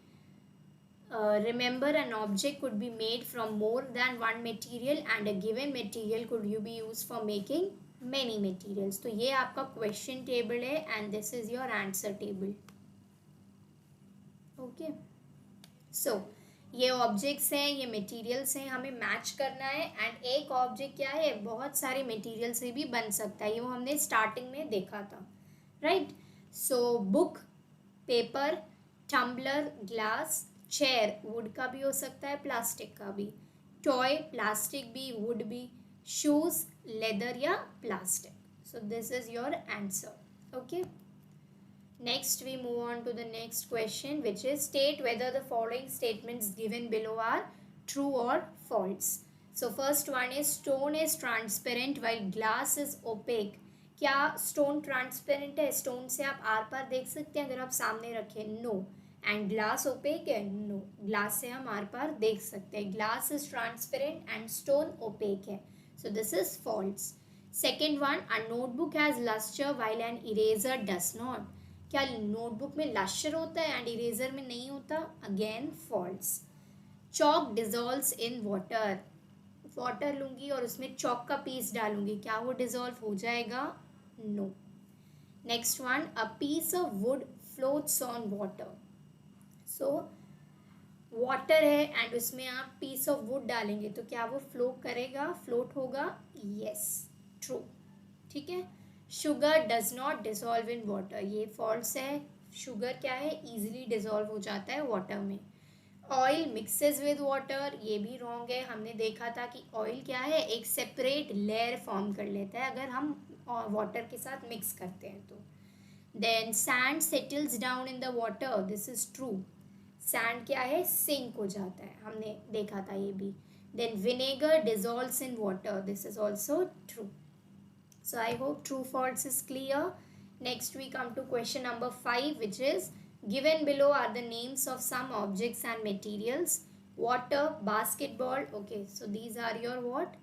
Remember, an object could be made from more than one material and a given material could you be used for making many materials. तो ये आपका क्वेश्चन टेबल है and this is your answer table. Okay, so ये ऑब्जेक्ट्स हैं, ये मटेरियल्स हैं, हमें मैच करना है। एंड एक ऑब्जेक्ट क्या है, बहुत सारे मटेरियल से भी बन सकता है, ये वो हमने स्टार्टिंग में देखा था, right. So book, paper, tumbler, glass, chair wood का भी हो सकता है, प्लास्टिक का भी, टॉय प्लास्टिक भी, वुड भी, शूज लेदर या plastic. So this is your answer. Okay, next we move on to the next question, which is state whether the following statements given below are true or false. So first one is stone is transparent while glass is opaque. क्या stone transparent है, stone से आप आर पार देख सकते हैं अगर आप सामने रखें, no. and glass opaque है, no. glass से हम आर पार देख सकते हैं, glass is transparent and stone opaque है, so this is false. Second one, a notebook has luster while an eraser does not. क्या नोटबुक में लश्यर होता है एंड इरेजर में नहीं होता, again false. Chalk dissolves in water, water लूंगी और उसमें चॉक का पीस डालूंगी, क्या वो डिजॉल्व हो जाएगा, no. Next one, a piece of wood floats on water. So water है एंड उसमें आप पीस ऑफ वुड डालेंगे तो क्या वो फ्लो करेगा, फ्लोट होगा, यस, ट्रू, ठीक है। Sugar does not dissolve in water, ये फॉल्स है, शुगर क्या है, इजीली डिजॉल्व हो जाता है वाटर में। ऑयल मिक्सेस विद वाटर, ये भी रॉन्ग है, हमने देखा था कि ऑयल क्या है, एक सेपरेट लेयर फॉर्म कर लेता है अगर हम वाटर के साथ मिक्स करते हैं तो। Then sand settles down in the water, this is true, sand क्या है, सिंक हो जाता है, हमने देखा था ये भी। Then vinegar dissolves in water, this is also true. So I hope true false is clear. Next we come to question number 5, which is given below are the names of some objects and materials. Water, basketball. Okay, so these are your what?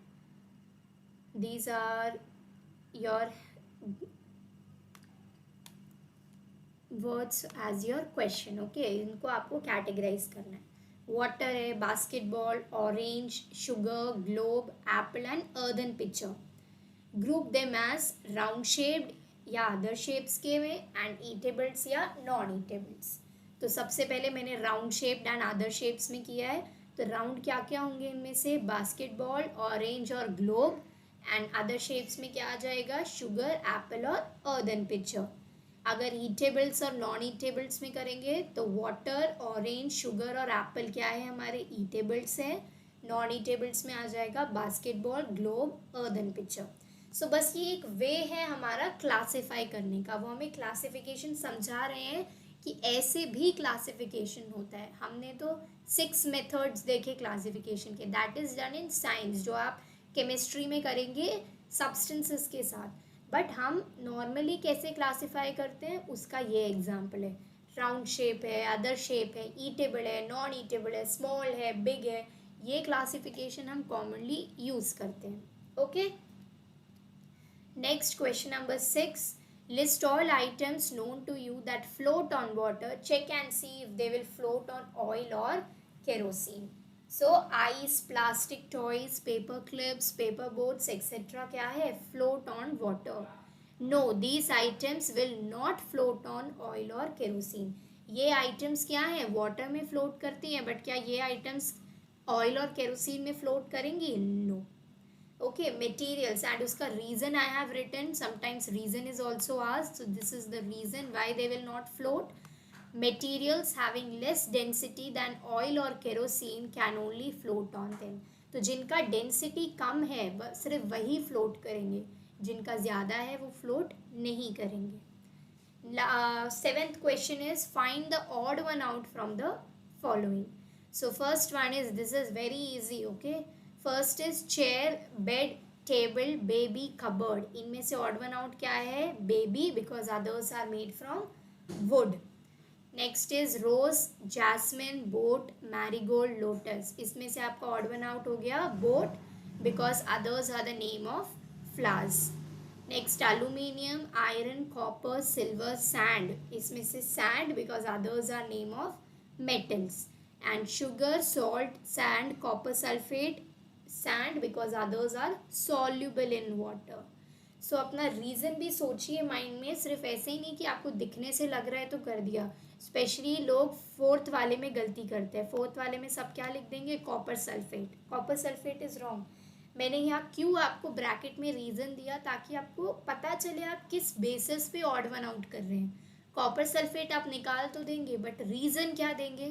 These are your words as your question. Okay, इनको आपको categorize करना है। Water है, basketball, orange, sugar, globe, apple and earthen pitcher. Group them as round shaped या अदर शेप्स के में एंड ईटेबल्स या नॉन ईटेबल्स। तो सबसे पहले मैंने round shaped and other shapes में किया है, तो राउंड क्या क्या होंगे इनमें से, बास्केटबॉल, ऑरेंज और ग्लोब, एंड अदर शेप्स में क्या आ जाएगा, शुगर, एप्पल और अर्दन पिक्चर। अगर ईटेबल्स और नॉन ईटेबल्स में करेंगे तो वाटर, ऑरेंज, शुगर और एप्पल क्या है, हमारे ईटेबल्स है। नॉन ईटेबल्स में आ जाएगा बास्केटबॉल, ग्लोब, अर्दन पिक्चर। सो बस ये एक वे है हमारा क्लासिफाई करने का, वो हमें क्लासिफिकेशन समझा रहे हैं कि ऐसे भी क्लासिफिकेशन होता है। हमने तो 6 मेथड्स देखे क्लासिफिकेशन के, that is done in science, जो आप केमिस्ट्री में करेंगे सब्सटेंसेस के साथ। बट हम नॉर्मली कैसे क्लासिफाई करते हैं उसका ये एग्जाम्पल है। राउंड शेप है, अदर शेप है, ईटेबल है, नॉन ईटेबल है, स्मॉल है, बिग है, ये क्लासिफिकेशन हम कॉमनली यूज करते हैं। Okay, next question number 6, list all items known to you that float on water, check and see if they will float on oil or kerosene. So ice, plastic toys, paper clips, paper boats etc. क्या है, float on water. No, these items will not float on oil or kerosene. ये items क्या है, water में float करती हैं, but क्या ये items oil और kerosene में float करेंगी? No. Okay, materials, and uska reason I have written, sometimes reason is also asked, so this is the reason why they will not float. Materials having less density than oil or kerosene can only float on them. तो जिनका डेंसिटी कम है सिर्फ वही फ्लोट करेंगे, जिनका ज़्यादा है वो फ्लोट नहीं करेंगे। 7th question is find the odd one out from the following. So first one is, this is very easy, okay. First is chair, bed, table, baby, cupboard. इनमें से ऑड वन आउट क्या है, baby, because others are made from wood. Next is rose, jasmine, boat, marigold, lotus. इसमें से आपका ऑड वन आउट हो गया boat, because others are the name of flowers. Next aluminium, iron, copper, silver, sand. इसमें से sand, because others are name of metals. And sugar, salt, sand, copper sulphate, sand because others are soluble in water. So अपना रीज़न भी सोचिए माइंड में, सिर्फ ऐसे ही नहीं कि आपको दिखने से लग रहा है तो कर दिया। स्पेशली लोग 4th वाले में गलती करते हैं, 4th वाले में सब क्या लिख देंगे, copper sulphate. Copper sulphate is wrong. मैंने यहाँ क्यों आपको ब्रैकेट में रीज़न दिया, ताकि आपको पता चले आप किस बेसिस पे ऑड वन आउट कर रहे हैं। कॉपर सल्फेट आप निकाल तो देंगे, बट रीज़न क्या देंगे,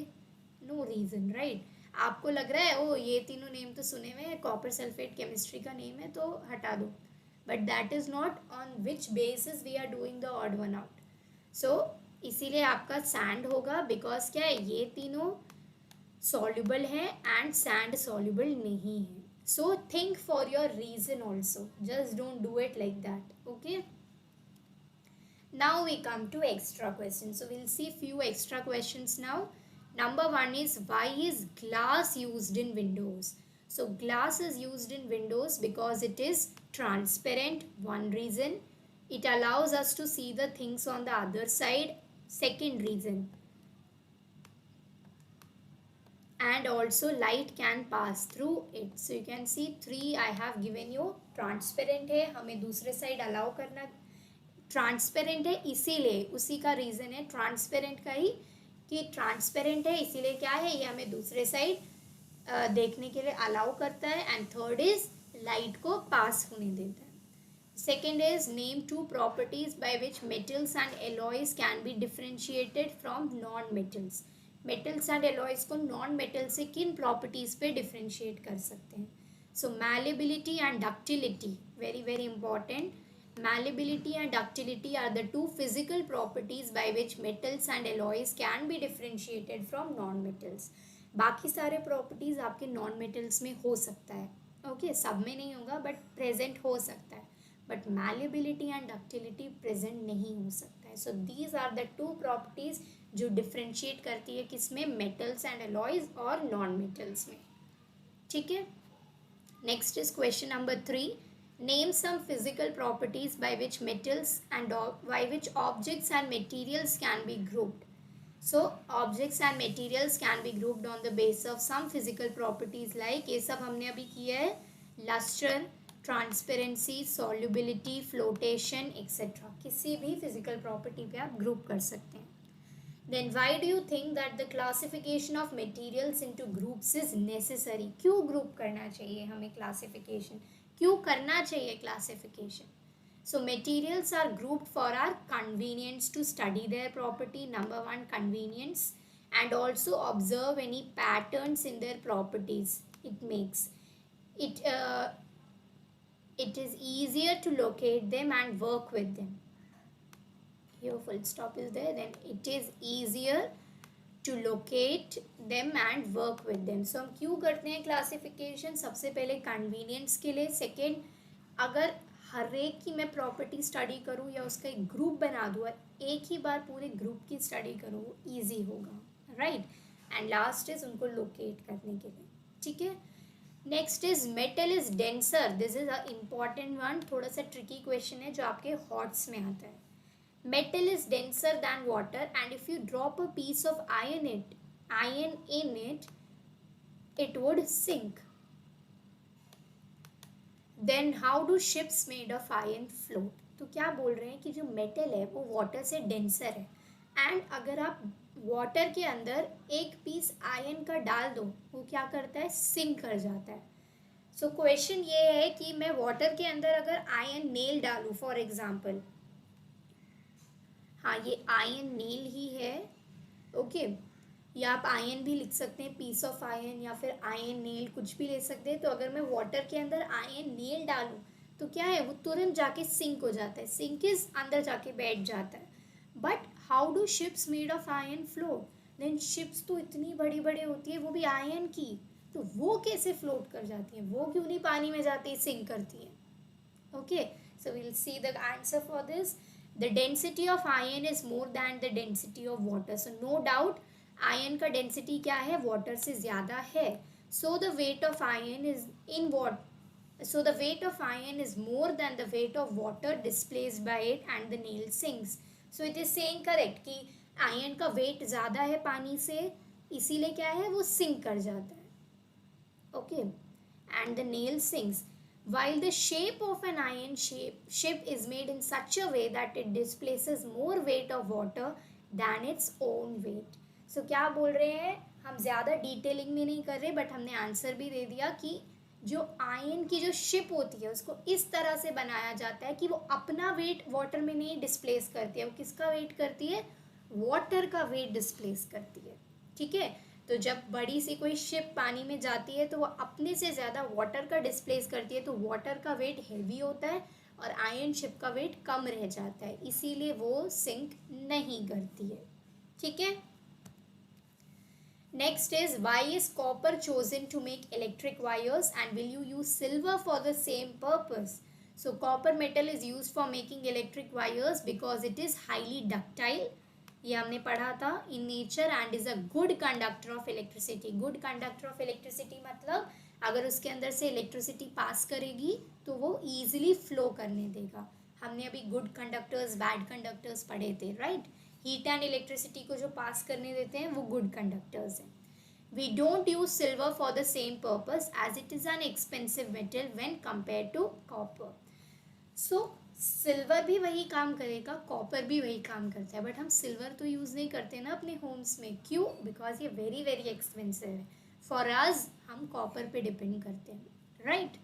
नो रीज़न, राइट। आपको लग रहा है ओ ये तीनों नेम तो सुने हुए हैं, कॉपर सल्फेट केमिस्ट्री का नेम है तो हटा दो, but that is not on which basis we are doing the odd one out. So इसीलिए आपका सैंड होगा, बिकॉज क्या है, ये तीनों सॉल्युबल है एंड सैंड सॉल्युबल नहीं है। So think for your reason also, just don't do it like that. Okay, now we come to extra question, so will see few extra questions now. Number 1 is, why is glass used in windows? So glass is used in windows because it is transparent, one reason. It allows us to see the things on the other side, second reason. And also light can pass through it. So you can see 3 I have given you. Transparent है, हमें दूसरे साइड अलाउ करना, ट्रांसपेरेंट है इसीलिए, उसी का रीज़न है ट्रांसपेरेंट का ही, कि ट्रांसपेरेंट है इसीलिए क्या है, ये हमें दूसरे साइड देखने के लिए अलाउ करता है। एंड थर्ड इज लाइट को पास होने देता है। Second is name 2 properties by which metals and alloys can be differentiated from non metals. Metals and alloys को नॉन मेटल से किन प्रॉपर्टीज पे डिफ्रेंशिएट कर सकते हैं। So malleability and ductility, very very important. Malleability and ductility are the 2 physical properties by which metals and alloys can be differentiated from non-metals. बाकी सारे properties आपके non-metals में हो सकता है, ओके, सब में नहीं होगा बट present हो सकता है, but malleability and ductility present नहीं हो सकता है. So these are the 2 properties जो differentiate करती है किसमें, metals and alloys और non-metals में. ठीक है, next is question number 3. Name some physical properties by which metals and by which objects and materials can be grouped. So objects and materials can be grouped on the basis of some physical properties like, ये सब हमने अभी किया है, luster, transparency, solubility, flotation etc. किसी भी physical property पे आप group कर सकते हैं. Then why do you think that the classification of materials into groups is necessary? क्यों group करना चाहिए हमें classification? क्यों करना चाहिए classification? So materials are grouped for our convenience to study their property. Number one, convenience, and also observe any patterns in their properties. It makes it it is easier to locate them and work with them. Here full stop is there. Then it is easier to locate them and work with them. So हम क्यों करते हैं क्लासिफिकेशन? सबसे पहले कन्वीनियंस के लिए. सेकेंड, अगर हर एक की मैं प्रॉपर्टी स्टडी करूँ या उसका एक ग्रुप बना दूँ, एक ही बार पूरे ग्रुप की स्टडी करूँ, वो ईजी होगा, राइट. एंड लास्ट इज उनको लोकेट करने के लिए. ठीक है. Next is metal is denser. This is a important one. थोड़ा सा ट्रिकी क्वेश्चन है जो आपके हॉट्स में आता है. Metal is denser than water, and if you drop a piece of iron in it, it would sink. Then how do ships made of iron float? तो क्या बोल रहे हैं कि जो मेटल है वो वाटर से डेंसर है, एंड अगर आप वाटर के अंदर एक पीस आयरन का डाल दो, वो क्या करता है? सिंक कर जाता है. सो क्वेश्चन ये है कि मैं वाटर के अंदर अगर आयरन नेल डालूँ, फॉर एग्जाम्पल, हाँ ये आयरन नेल ही है, ओके. या आप आयरन भी लिख सकते हैं, पीस ऑफ आयरन, या फिर आयरन नेल, कुछ भी ले सकते हैं. तो अगर मैं वाटर के अंदर आयरन नेल डालूँ तो क्या है? वो तुरंत जाके सिंक हो जाता है. सिंक इज अंदर जाके बैठ जाता है. But how do ships made of iron float? Then ships तो इतनी बड़ी बड़ी होती है, वो भी आयरन की, तो वो कैसे फ्लोट कर जाती है? वो क्यों नहीं पानी में जाती है, सिंक करती है? Okay, so we will see the answer for this. The density of iron is more than the density of water. So no doubt iron का density क्या है? water से ज़्यादा है. So the weight of iron is in what? So the weight of iron is more than the weight of water displaced by it, and the nail sinks. So it is saying correct कि iron का weight ज़्यादा है पानी से, इसीलिए क्या है? वो sink कर जाता है. Okay, and the nail sinks. While the shape of an iron ship is made in such a way that it displaces more weight of water than its own weight. So क्या बोल रहे हैं? हम ज़्यादा डिटेलिंग में नहीं कर रहे, बट हमने आंसर भी दे दिया कि जो आयन की जो शिप होती है उसको इस तरह से बनाया जाता है कि वो अपना वेट वाटर में नहीं डिस्प्लेस करती है. वो किसका वेट करती है? वाटर का वेट डिस्प्लेस करती है. ठीक है. तो जब बड़ी सी कोई शिप पानी में जाती है तो वो अपने से ज़्यादा वाटर का डिस्प्लेस करती है, तो वाटर का वेट हैवी होता है और आयरन शिप का वेट कम रह जाता है, इसीलिए वो सिंक नहीं करती है. ठीक है. Next is why is copper chosen to make electric wires and will you use silver for the same purpose? So copper metal is use for making electric wires because it is highly ductile. ये हमने पढ़ा था in nature, and is a good conductor of electricity. Good conductor of electricity मतलब अगर उसके अंदर से इलेक्ट्रिसिटी पास करेगी तो वो ईजिली फ्लो करने देगा. हमने अभी गुड कंडक्टर्स बैड कंडक्टर्स पढ़े थे, राइट. हीट एंड इलेक्ट्रिसिटी को जो पास करने देते हैं वो गुड कंडक्टर्स हैं. We don't use silver for the same purpose as it is an expensive metal when compare to copper. So silver भी वही काम करेगा, कॉपर भी वही काम करता है, बट हम सिल्वर तो यूज़ नहीं करते ना अपने होम्स में. क्यों? बिकॉज ये वेरी वेरी एक्सपेंसिव है. फॉर अस हम कॉपर पे डिपेंड करते हैं, राइट.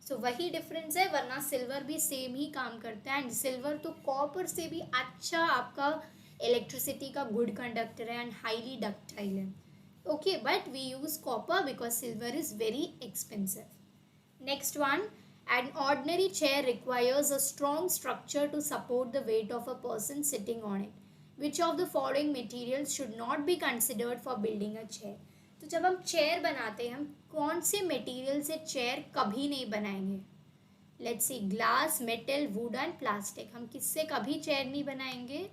सो वही डिफरेंस है, वरना सिल्वर भी सेम ही काम करता है, एंड सिल्वर तो कॉपर से भी अच्छा आपका इलेक्ट्रिसिटी का गुड कंडक्टर है एंड हाईली डक्टाइल है. Okay, but we use copper because silver is very expensive. Next one. An ordinary chair requires a strong structure to support the weight of a person sitting on it. Which of the following materials should not be considered for building a chair? तो जब हम चेयर बनाते हैं, हम कौन से मटेरियल से चेयर कभी नहीं बनाएंगे? Let's see, glass, metal, would and plastic. हम किससे कभी चेयर नहीं बनाएंगे?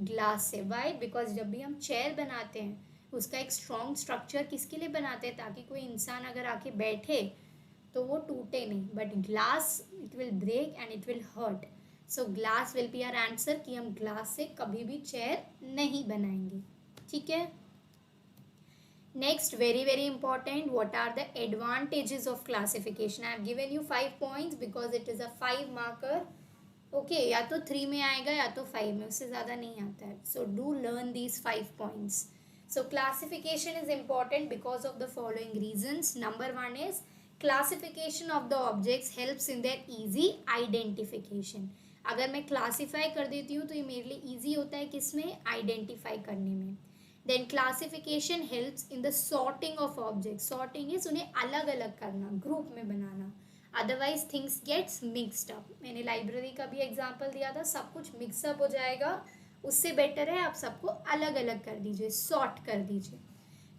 ग्लास से. वाई? बिकॉज जब भी हम चेयर बनाते हैं उसका एक स्ट्रॉन्ग स्ट्रक्चर किसके लिए बनाते हैं? ताकि कोई इंसान अगर आके बैठे तो वो टूटे नहीं. But glass it will break and it will hurt. So glass will be our answer कि हम ग्लास से कभी भी चेयर नहीं बनाएंगे. ठीक है. Next, very very important, what are the advantages of classification? I have given you 5 points because it is a 5 marker. Okay, या तो 3 में आएगा या तो 5 में, उससे ज़्यादा नहीं आता है. So do learn these 5 points. So classification is important because of the following reasons. Number 1 is classification of the objects helps in their easy identification. अगर मैं क्लासीफाई कर देती हूँ तो ये मेरे लिए ईजी होता है किसमें, आइडेंटिफाई करने में. Then classification helps in the sorting of objects. Sorting is उन्हें अलग अलग करना, ग्रुप में बनाना. Otherwise things gets mixed up. मैंने लाइब्रेरी का भी एग्जाम्पल दिया था, सब कुछ मिक्सअप हो जाएगा. उससे बेटर है आप सबको अलग अलग कर दीजिए, सॉर्ट कर दीजिए.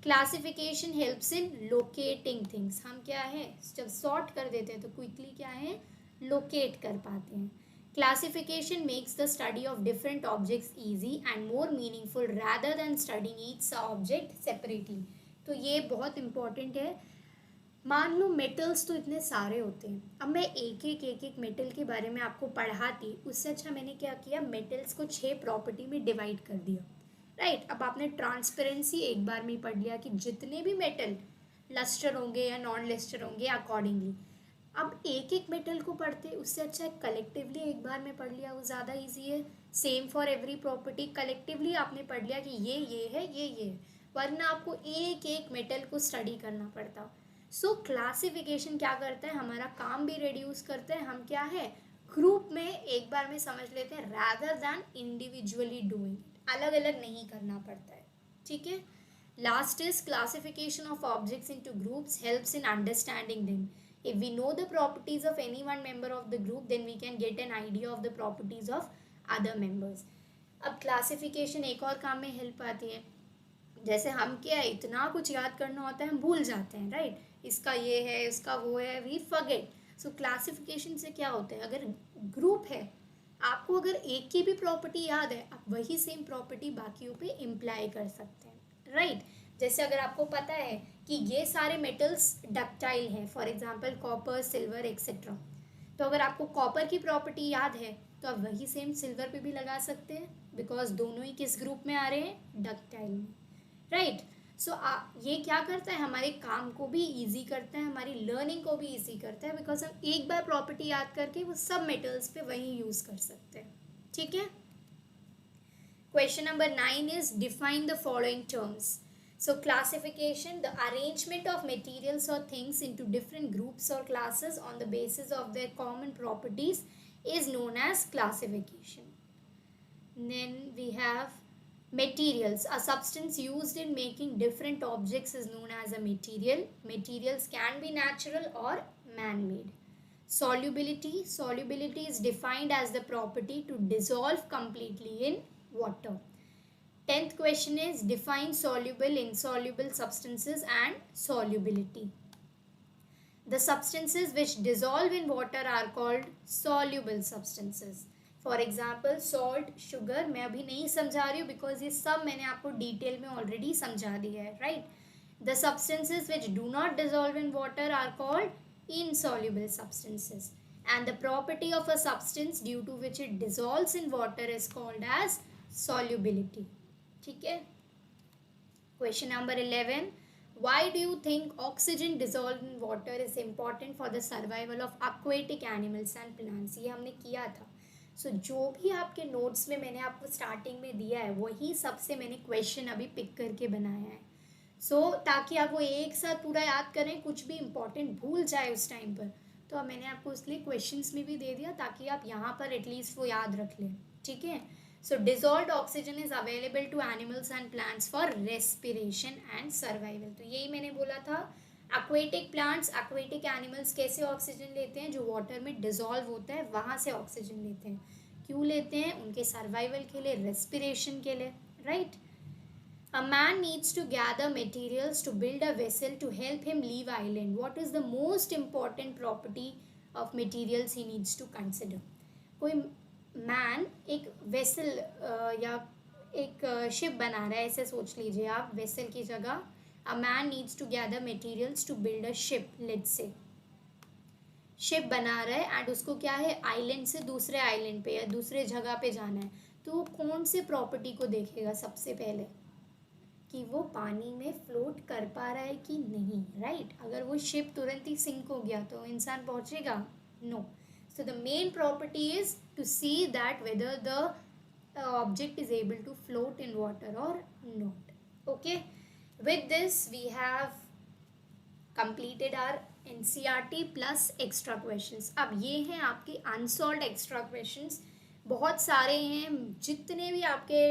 क्लासिफिकेशन हेल्प्स इन लोकेटिंग थिंग्स. हम क्या है, जब सॉर्ट कर देते हैं तो क्विकली क्या है, लोकेट कर पाते हैं. Classification makes the study of different objects easy and more meaningful rather than studying each object separately. तो ये बहुत इंपॉर्टेंट है. मान लो मेटल्स तो इतने सारे होते हैं, अब मैं एक एक मेटल के बारे में आपको पढ़ाती, उससे अच्छा मैंने क्या किया, मेटल्स को 6 प्रॉपर्टी में डिवाइड कर दिया. राइट. अब आपने ट्रांसपेरेंसी एक बार में ही पढ़ लिया कि जितने भी मेटल लस्टर होंगे या नॉन लस्टर होंगे अकॉर्डिंगली. अब एक एक मेटल को पढ़ते, उससे अच्छा कलेक्टिवली एक बार में पढ़ लिया, वो ज़्यादा इजी है. Same for every property, collectively आपने पढ़ लिया कि ये है, ये है. वरना आपको एक एक मेटल को स्टडी करना पड़ता. सो क्लासिफिकेशन क्या करता है, हमारा काम भी रिड्यूस करते हैं. हम क्या है, ग्रुप में एक बार में समझ लेते हैं rather than individually doing it. अलग अलग नहीं करना पड़ता है. ठीक है. Last is classification of objects into groups helps in understanding them. If we know the properties of any one member of the group, then we can get an idea of the properties of other members. अब क्लासिफिकेशन एक और काम में हेल्प आती है. जैसे हम क्या है, इतना कुछ याद करना होता है, हम भूल जाते हैं. राइट. इसका ये है, इसका वो है, वी फॉरगेट. सो क्लासिफिकेशन से क्या होता है, अगर ग्रुप है, आपको अगर एक की भी प्रॉपर्टी याद है, आप वही सेम प्रॉपर्टी बाकियों पे इम्प्लाई कर सकते हैं. राइट. जैसे अगर आपको पता है कि ये सारे मेटल्स डक्टाइल हैं, for example copper, silver etcetera, तो अगर आपको कॉपर की प्रॉपर्टी याद है तो आप वही सेम सिल्वर पे भी लगा सकते हैं, बिकॉज दोनों ही किस ग्रुप में आ रहे हैं, डक्टाइल में. राइट. सो ये क्या करता है, हमारे काम को भी ईजी करता है, हमारी लर्निंग को भी ईजी करता है, बिकॉज हम एक बार प्रॉपर्टी याद करके वो सब मेटल्स पे वही यूज कर सकते हैं. ठीक है. Question number 9 is define the following terms. So classification, the arrangement of materials or things into different groups or classes on the basis of their common properties is known as classification. Then we have materials. A substance used in making different objects is known as a material. Materials can be natural or man-made. Solubility. Solubility is defined as the property to dissolve completely in water. 10th question is define soluble, insoluble substances and solubility. The substances which dissolve in water are called soluble substances. For example, salt, sugar. मैं अभी नहीं समझा रही हूँ because ये सब मैंने आपको डिटेल में ऑलरेडी समझा दिया है. Right. The substances which do not dissolve in water are called insoluble substances. And the property of a substance due to which it dissolves in water is called as solubility. ठीक है. Question number 11. Why do you think oxygen dissolve in water is important for the survival of aquatic animals and plants. ये हमने किया था. सो जो भी आपके नोट्स में मैंने आपको स्टार्टिंग में दिया है वही सबसे मैंने क्वेश्चन अभी पिक करके बनाया है. सो ताकि आप वो एक साथ पूरा याद करें, कुछ भी इम्पॉर्टेंट भूल जाए उस टाइम पर, तो मैंने आपको इसलिए क्वेश्चंस में भी दे दिया ताकि आप यहाँ पर एटलीस्ट वो याद रख लें. ठीक है. So dissolved oxygen is available to animals and plants for respiration and survival. तो यही मैंने बोला था. aquatic plants, aquatic animals कैसे ऑक्सीजन लेते हैं, जो वाटर में डिजॉल्व होता है वहाँ से ऑक्सीजन लेते हैं. क्यों लेते हैं, उनके सर्वाइवल के लिए, रेस्पिरेशन के लिए. Right. A man needs to gather materials to build a vessel to help him leave island. What is the most important property of materials he needs to consider? कोई मैन एक वेसल या एक शिप बना रहा है, ऐसे सोच लीजिए आप. वेसल की जगह a man needs to gather materials to build a ship. Let's say ship बना रहा है एंड उसको क्या है, आइलैंड से दूसरे आइलैंड पे या दूसरे जगह पे जाना है. तो वो कौन से प्रॉपर्टी को देखेगा सबसे पहले, कि वो पानी में फ्लोट कर पा रहा है कि नहीं. राइट. अगर वो शिप तुरंत ही सिंक हो गया तो इंसान पहुंचेगा, no. So the main property is to see that whether the object is able to float in water or not. Okay. With this we have completed our NCERT plus extra questions. अब ये हैं आपके अनसॉल्व्ड एक्स्ट्रा क्वेश्चंस, बहुत सारे हैं। जितने भी आपके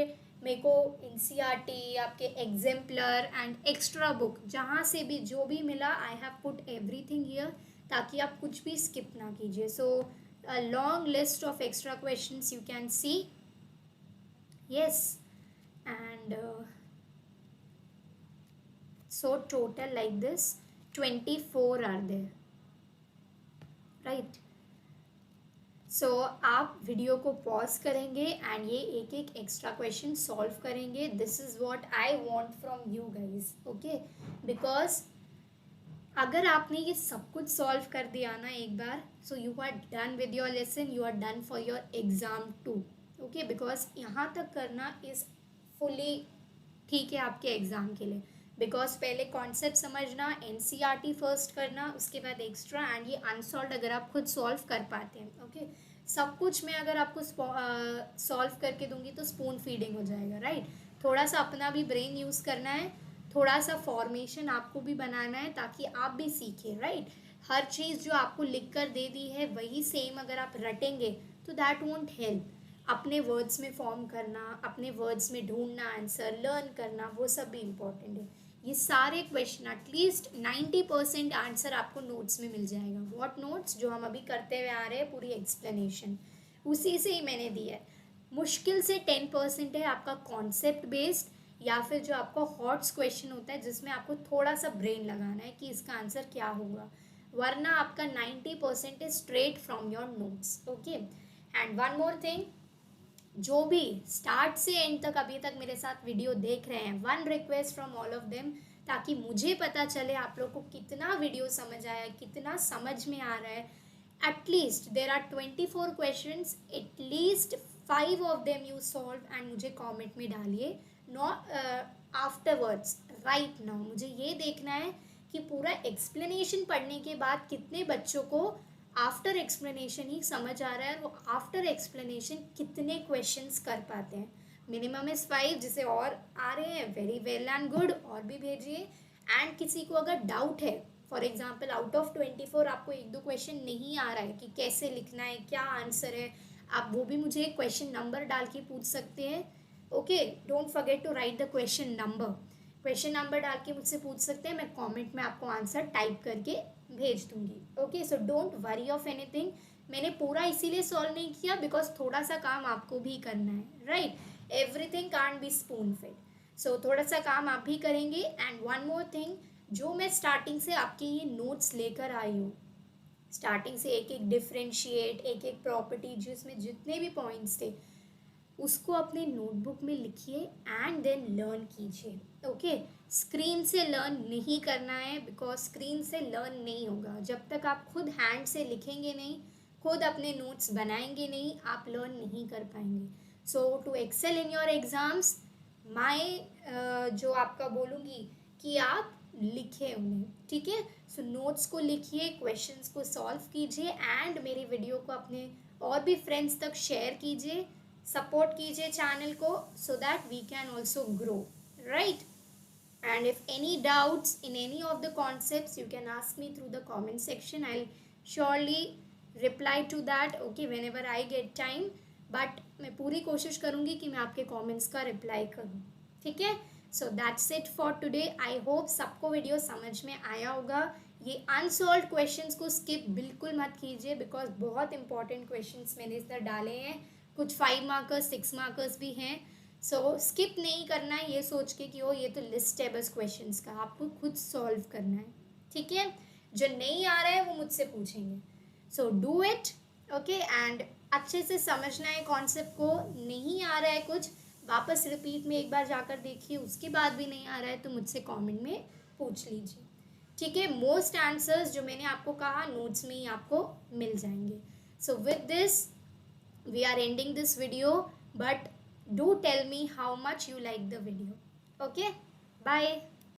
मेरे को एनसीईआरटी, आपके एग्जाम्पलर एंड एक्स्ट्रा बुक, जहाँ से भी जो भी मिला, I have put everything here, ताकि आप कुछ भी स्किप ना कीजिए। So a long list of extra questions you can see, yes, and so total like this 24 are there, right? सो आप वीडियो को पॉज करेंगे एंड ये एक एक एक्स्ट्रा क्वेश्चन सॉल्व करेंगे। This is what I want from you guys, okay? Because अगर आपने ये सब कुछ सॉल्व कर दिया ना एक बार, so you are done with your lesson, you are done for your exam too, okay? Because यहाँ तक करना इज़ फुली ठीक है आपके एग्ज़ाम के लिए। बिकॉज पहले कॉन्सेप्ट समझना, एनसीईआरटी फर्स्ट करना, उसके बाद एक्स्ट्रा, एंड ये अनसॉल्व अगर आप खुद सॉल्व कर पाते हैं, ओके? सब कुछ मैं अगर आपको सॉल्व करके दूंगी तो स्पून फीडिंग हो जाएगा, राइट? थोड़ा सा अपना भी ब्रेन यूज़ करना है, थोड़ा सा फॉर्मेशन आपको भी बनाना है, ताकि आप भी सीखें, राइट? हर चीज़ जो आपको लिख कर दे दी है वही सेम अगर आप रटेंगे तो दैट वोंट हेल्प। अपने वर्ड्स में फॉर्म करना, अपने वर्ड्स में ढूंढना आंसर, लर्न करना, वो सब भी इम्पॉर्टेंट है। ये सारे क्वेश्चन एटलीस्ट 90% आंसर आपको नोट्स में मिल जाएगा। What notes? जो हम अभी करते हुए आ रहे हैं, पूरी एक्सप्लेनेशन उसी से ही मैंने दी है। मुश्किल से 10% है आपका कॉन्सेप्ट बेस्ड, या फिर जो आपका हॉट्स क्वेश्चन होता है जिसमें आपको थोड़ा सा ब्रेन लगाना है कि इसका आंसर क्या होगा, वरना आपका 90% is straight from your notes, okay? And one more thing, जो भी स्टार्ट से एंड तक अभी तक मेरे साथ वीडियो देख रहे हैं, one request from all of them, ताकि मुझे पता चले आप लोग को कितना वीडियो समझ आया, कितना समझ में आ रहा है। At least there are 24 questions, at least 5 of them you solve and मुझे कमेंट में डालिए, नॉट आफ्टरवर्ड्स, राइट नाउ। मुझे ये देखना है कि पूरा एक्सप्लेनेशन पढ़ने के बाद कितने बच्चों को आफ्टर एक्सप्लेनेशन ही समझ आ रहा है, वो आफ्टर एक्सप्लेनेशन कितने क्वेश्चंस कर पाते हैं। मिनिमम इज 5, जिसे और आ रहे हैं वेरी वेल एंड गुड, और भी भेजिए। एंड किसी को अगर डाउट है, फॉर एग्जांपल आउट ऑफ 24 आपको 1-2 क्वेश्चन नहीं आ रहा है कि कैसे लिखना है, क्या आंसर है, आप वो भी मुझे क्वेश्चन नंबर डाल के पूछ सकते हैं, okay? Don't forget to write the question number. Question number डाल के मुझसे पूछ सकते हैं, मैं कमेंट में आपको आंसर टाइप करके भेज दूंगी, okay? So don't worry of anything. मैंने पूरा इसीलिए सॉल्व नहीं किया बिकॉज थोड़ा सा काम आपको भी करना है, right? Everything can't be spoon fed, so थोड़ा सा काम आप भी करेंगे। एंड वन मोर थिंग, जो मैं स्टार्टिंग से आपके ये नोट्स लेकर आई हूँ, स्टार्टिंग से एक एक डिफ्रेंशिएट, एक एक प्रॉपर्टी, जिसमें जितने भी पॉइंट्स थे उसको अपने नोटबुक में लिखिए एंड देन लर्न कीजिए, ओके? स्क्रीन से लर्न नहीं करना है, बिकॉज स्क्रीन से लर्न नहीं होगा। जब तक आप खुद हैंड से लिखेंगे नहीं, खुद अपने नोट्स बनाएंगे नहीं, आप लर्न नहीं कर पाएंगे। So to excel in your exams, my जो आपका बोलूँगी कि आप लिखें उन्हें, ठीक है? सो नोट्स को लिखिए, क्वेश्चंस को सॉल्व कीजिए, एंड मेरी वीडियो को अपने और भी फ्रेंड्स तक शेयर कीजिए, सपोर्ट कीजिए चैनल को, so that we can also grow, right? And if any doubts in any of the concepts, you can ask me through the comment section. I'll surely reply to that, okay, whenever I get time. But मैं पूरी कोशिश करूँगी कि मैं आपके comments का reply करूँ, ठीक है? So that's it for today. I hope सबको वीडियो समझ में आया होगा। ये अनसॉल्व क्वेश्चंस को स्किप बिल्कुल मत कीजिए, बिकॉज बहुत इंपॉर्टेंट क्वेश्चंस मैंने इस तरह डाले हैं। कुछ 5 मार्कर्स 6 मार्कर्स भी हैं, सो स्किप नहीं करना है ये सोच के कि ओ ये तो लिस्ट है बस क्वेश्चंस का, आपको खुद सॉल्व करना है, ठीक है? जो नहीं आ रहा है वो मुझसे पूछेंगे, so do it, okay? And अच्छे से समझना है कॉन्सेप्ट को। नहीं आ रहा है कुछ, वापस रिपीट में एक बार जाकर देखिए, उसके बाद भी नहीं आ रहा है तो मुझसे कमेंट में पूछ लीजिए, ठीक है? मोस्ट आंसर्स जो मैंने आपको कहा नोट्स में ही आपको मिल जाएंगे। So with this we are ending this video, but do tell me how much you like the video, okay? Bye.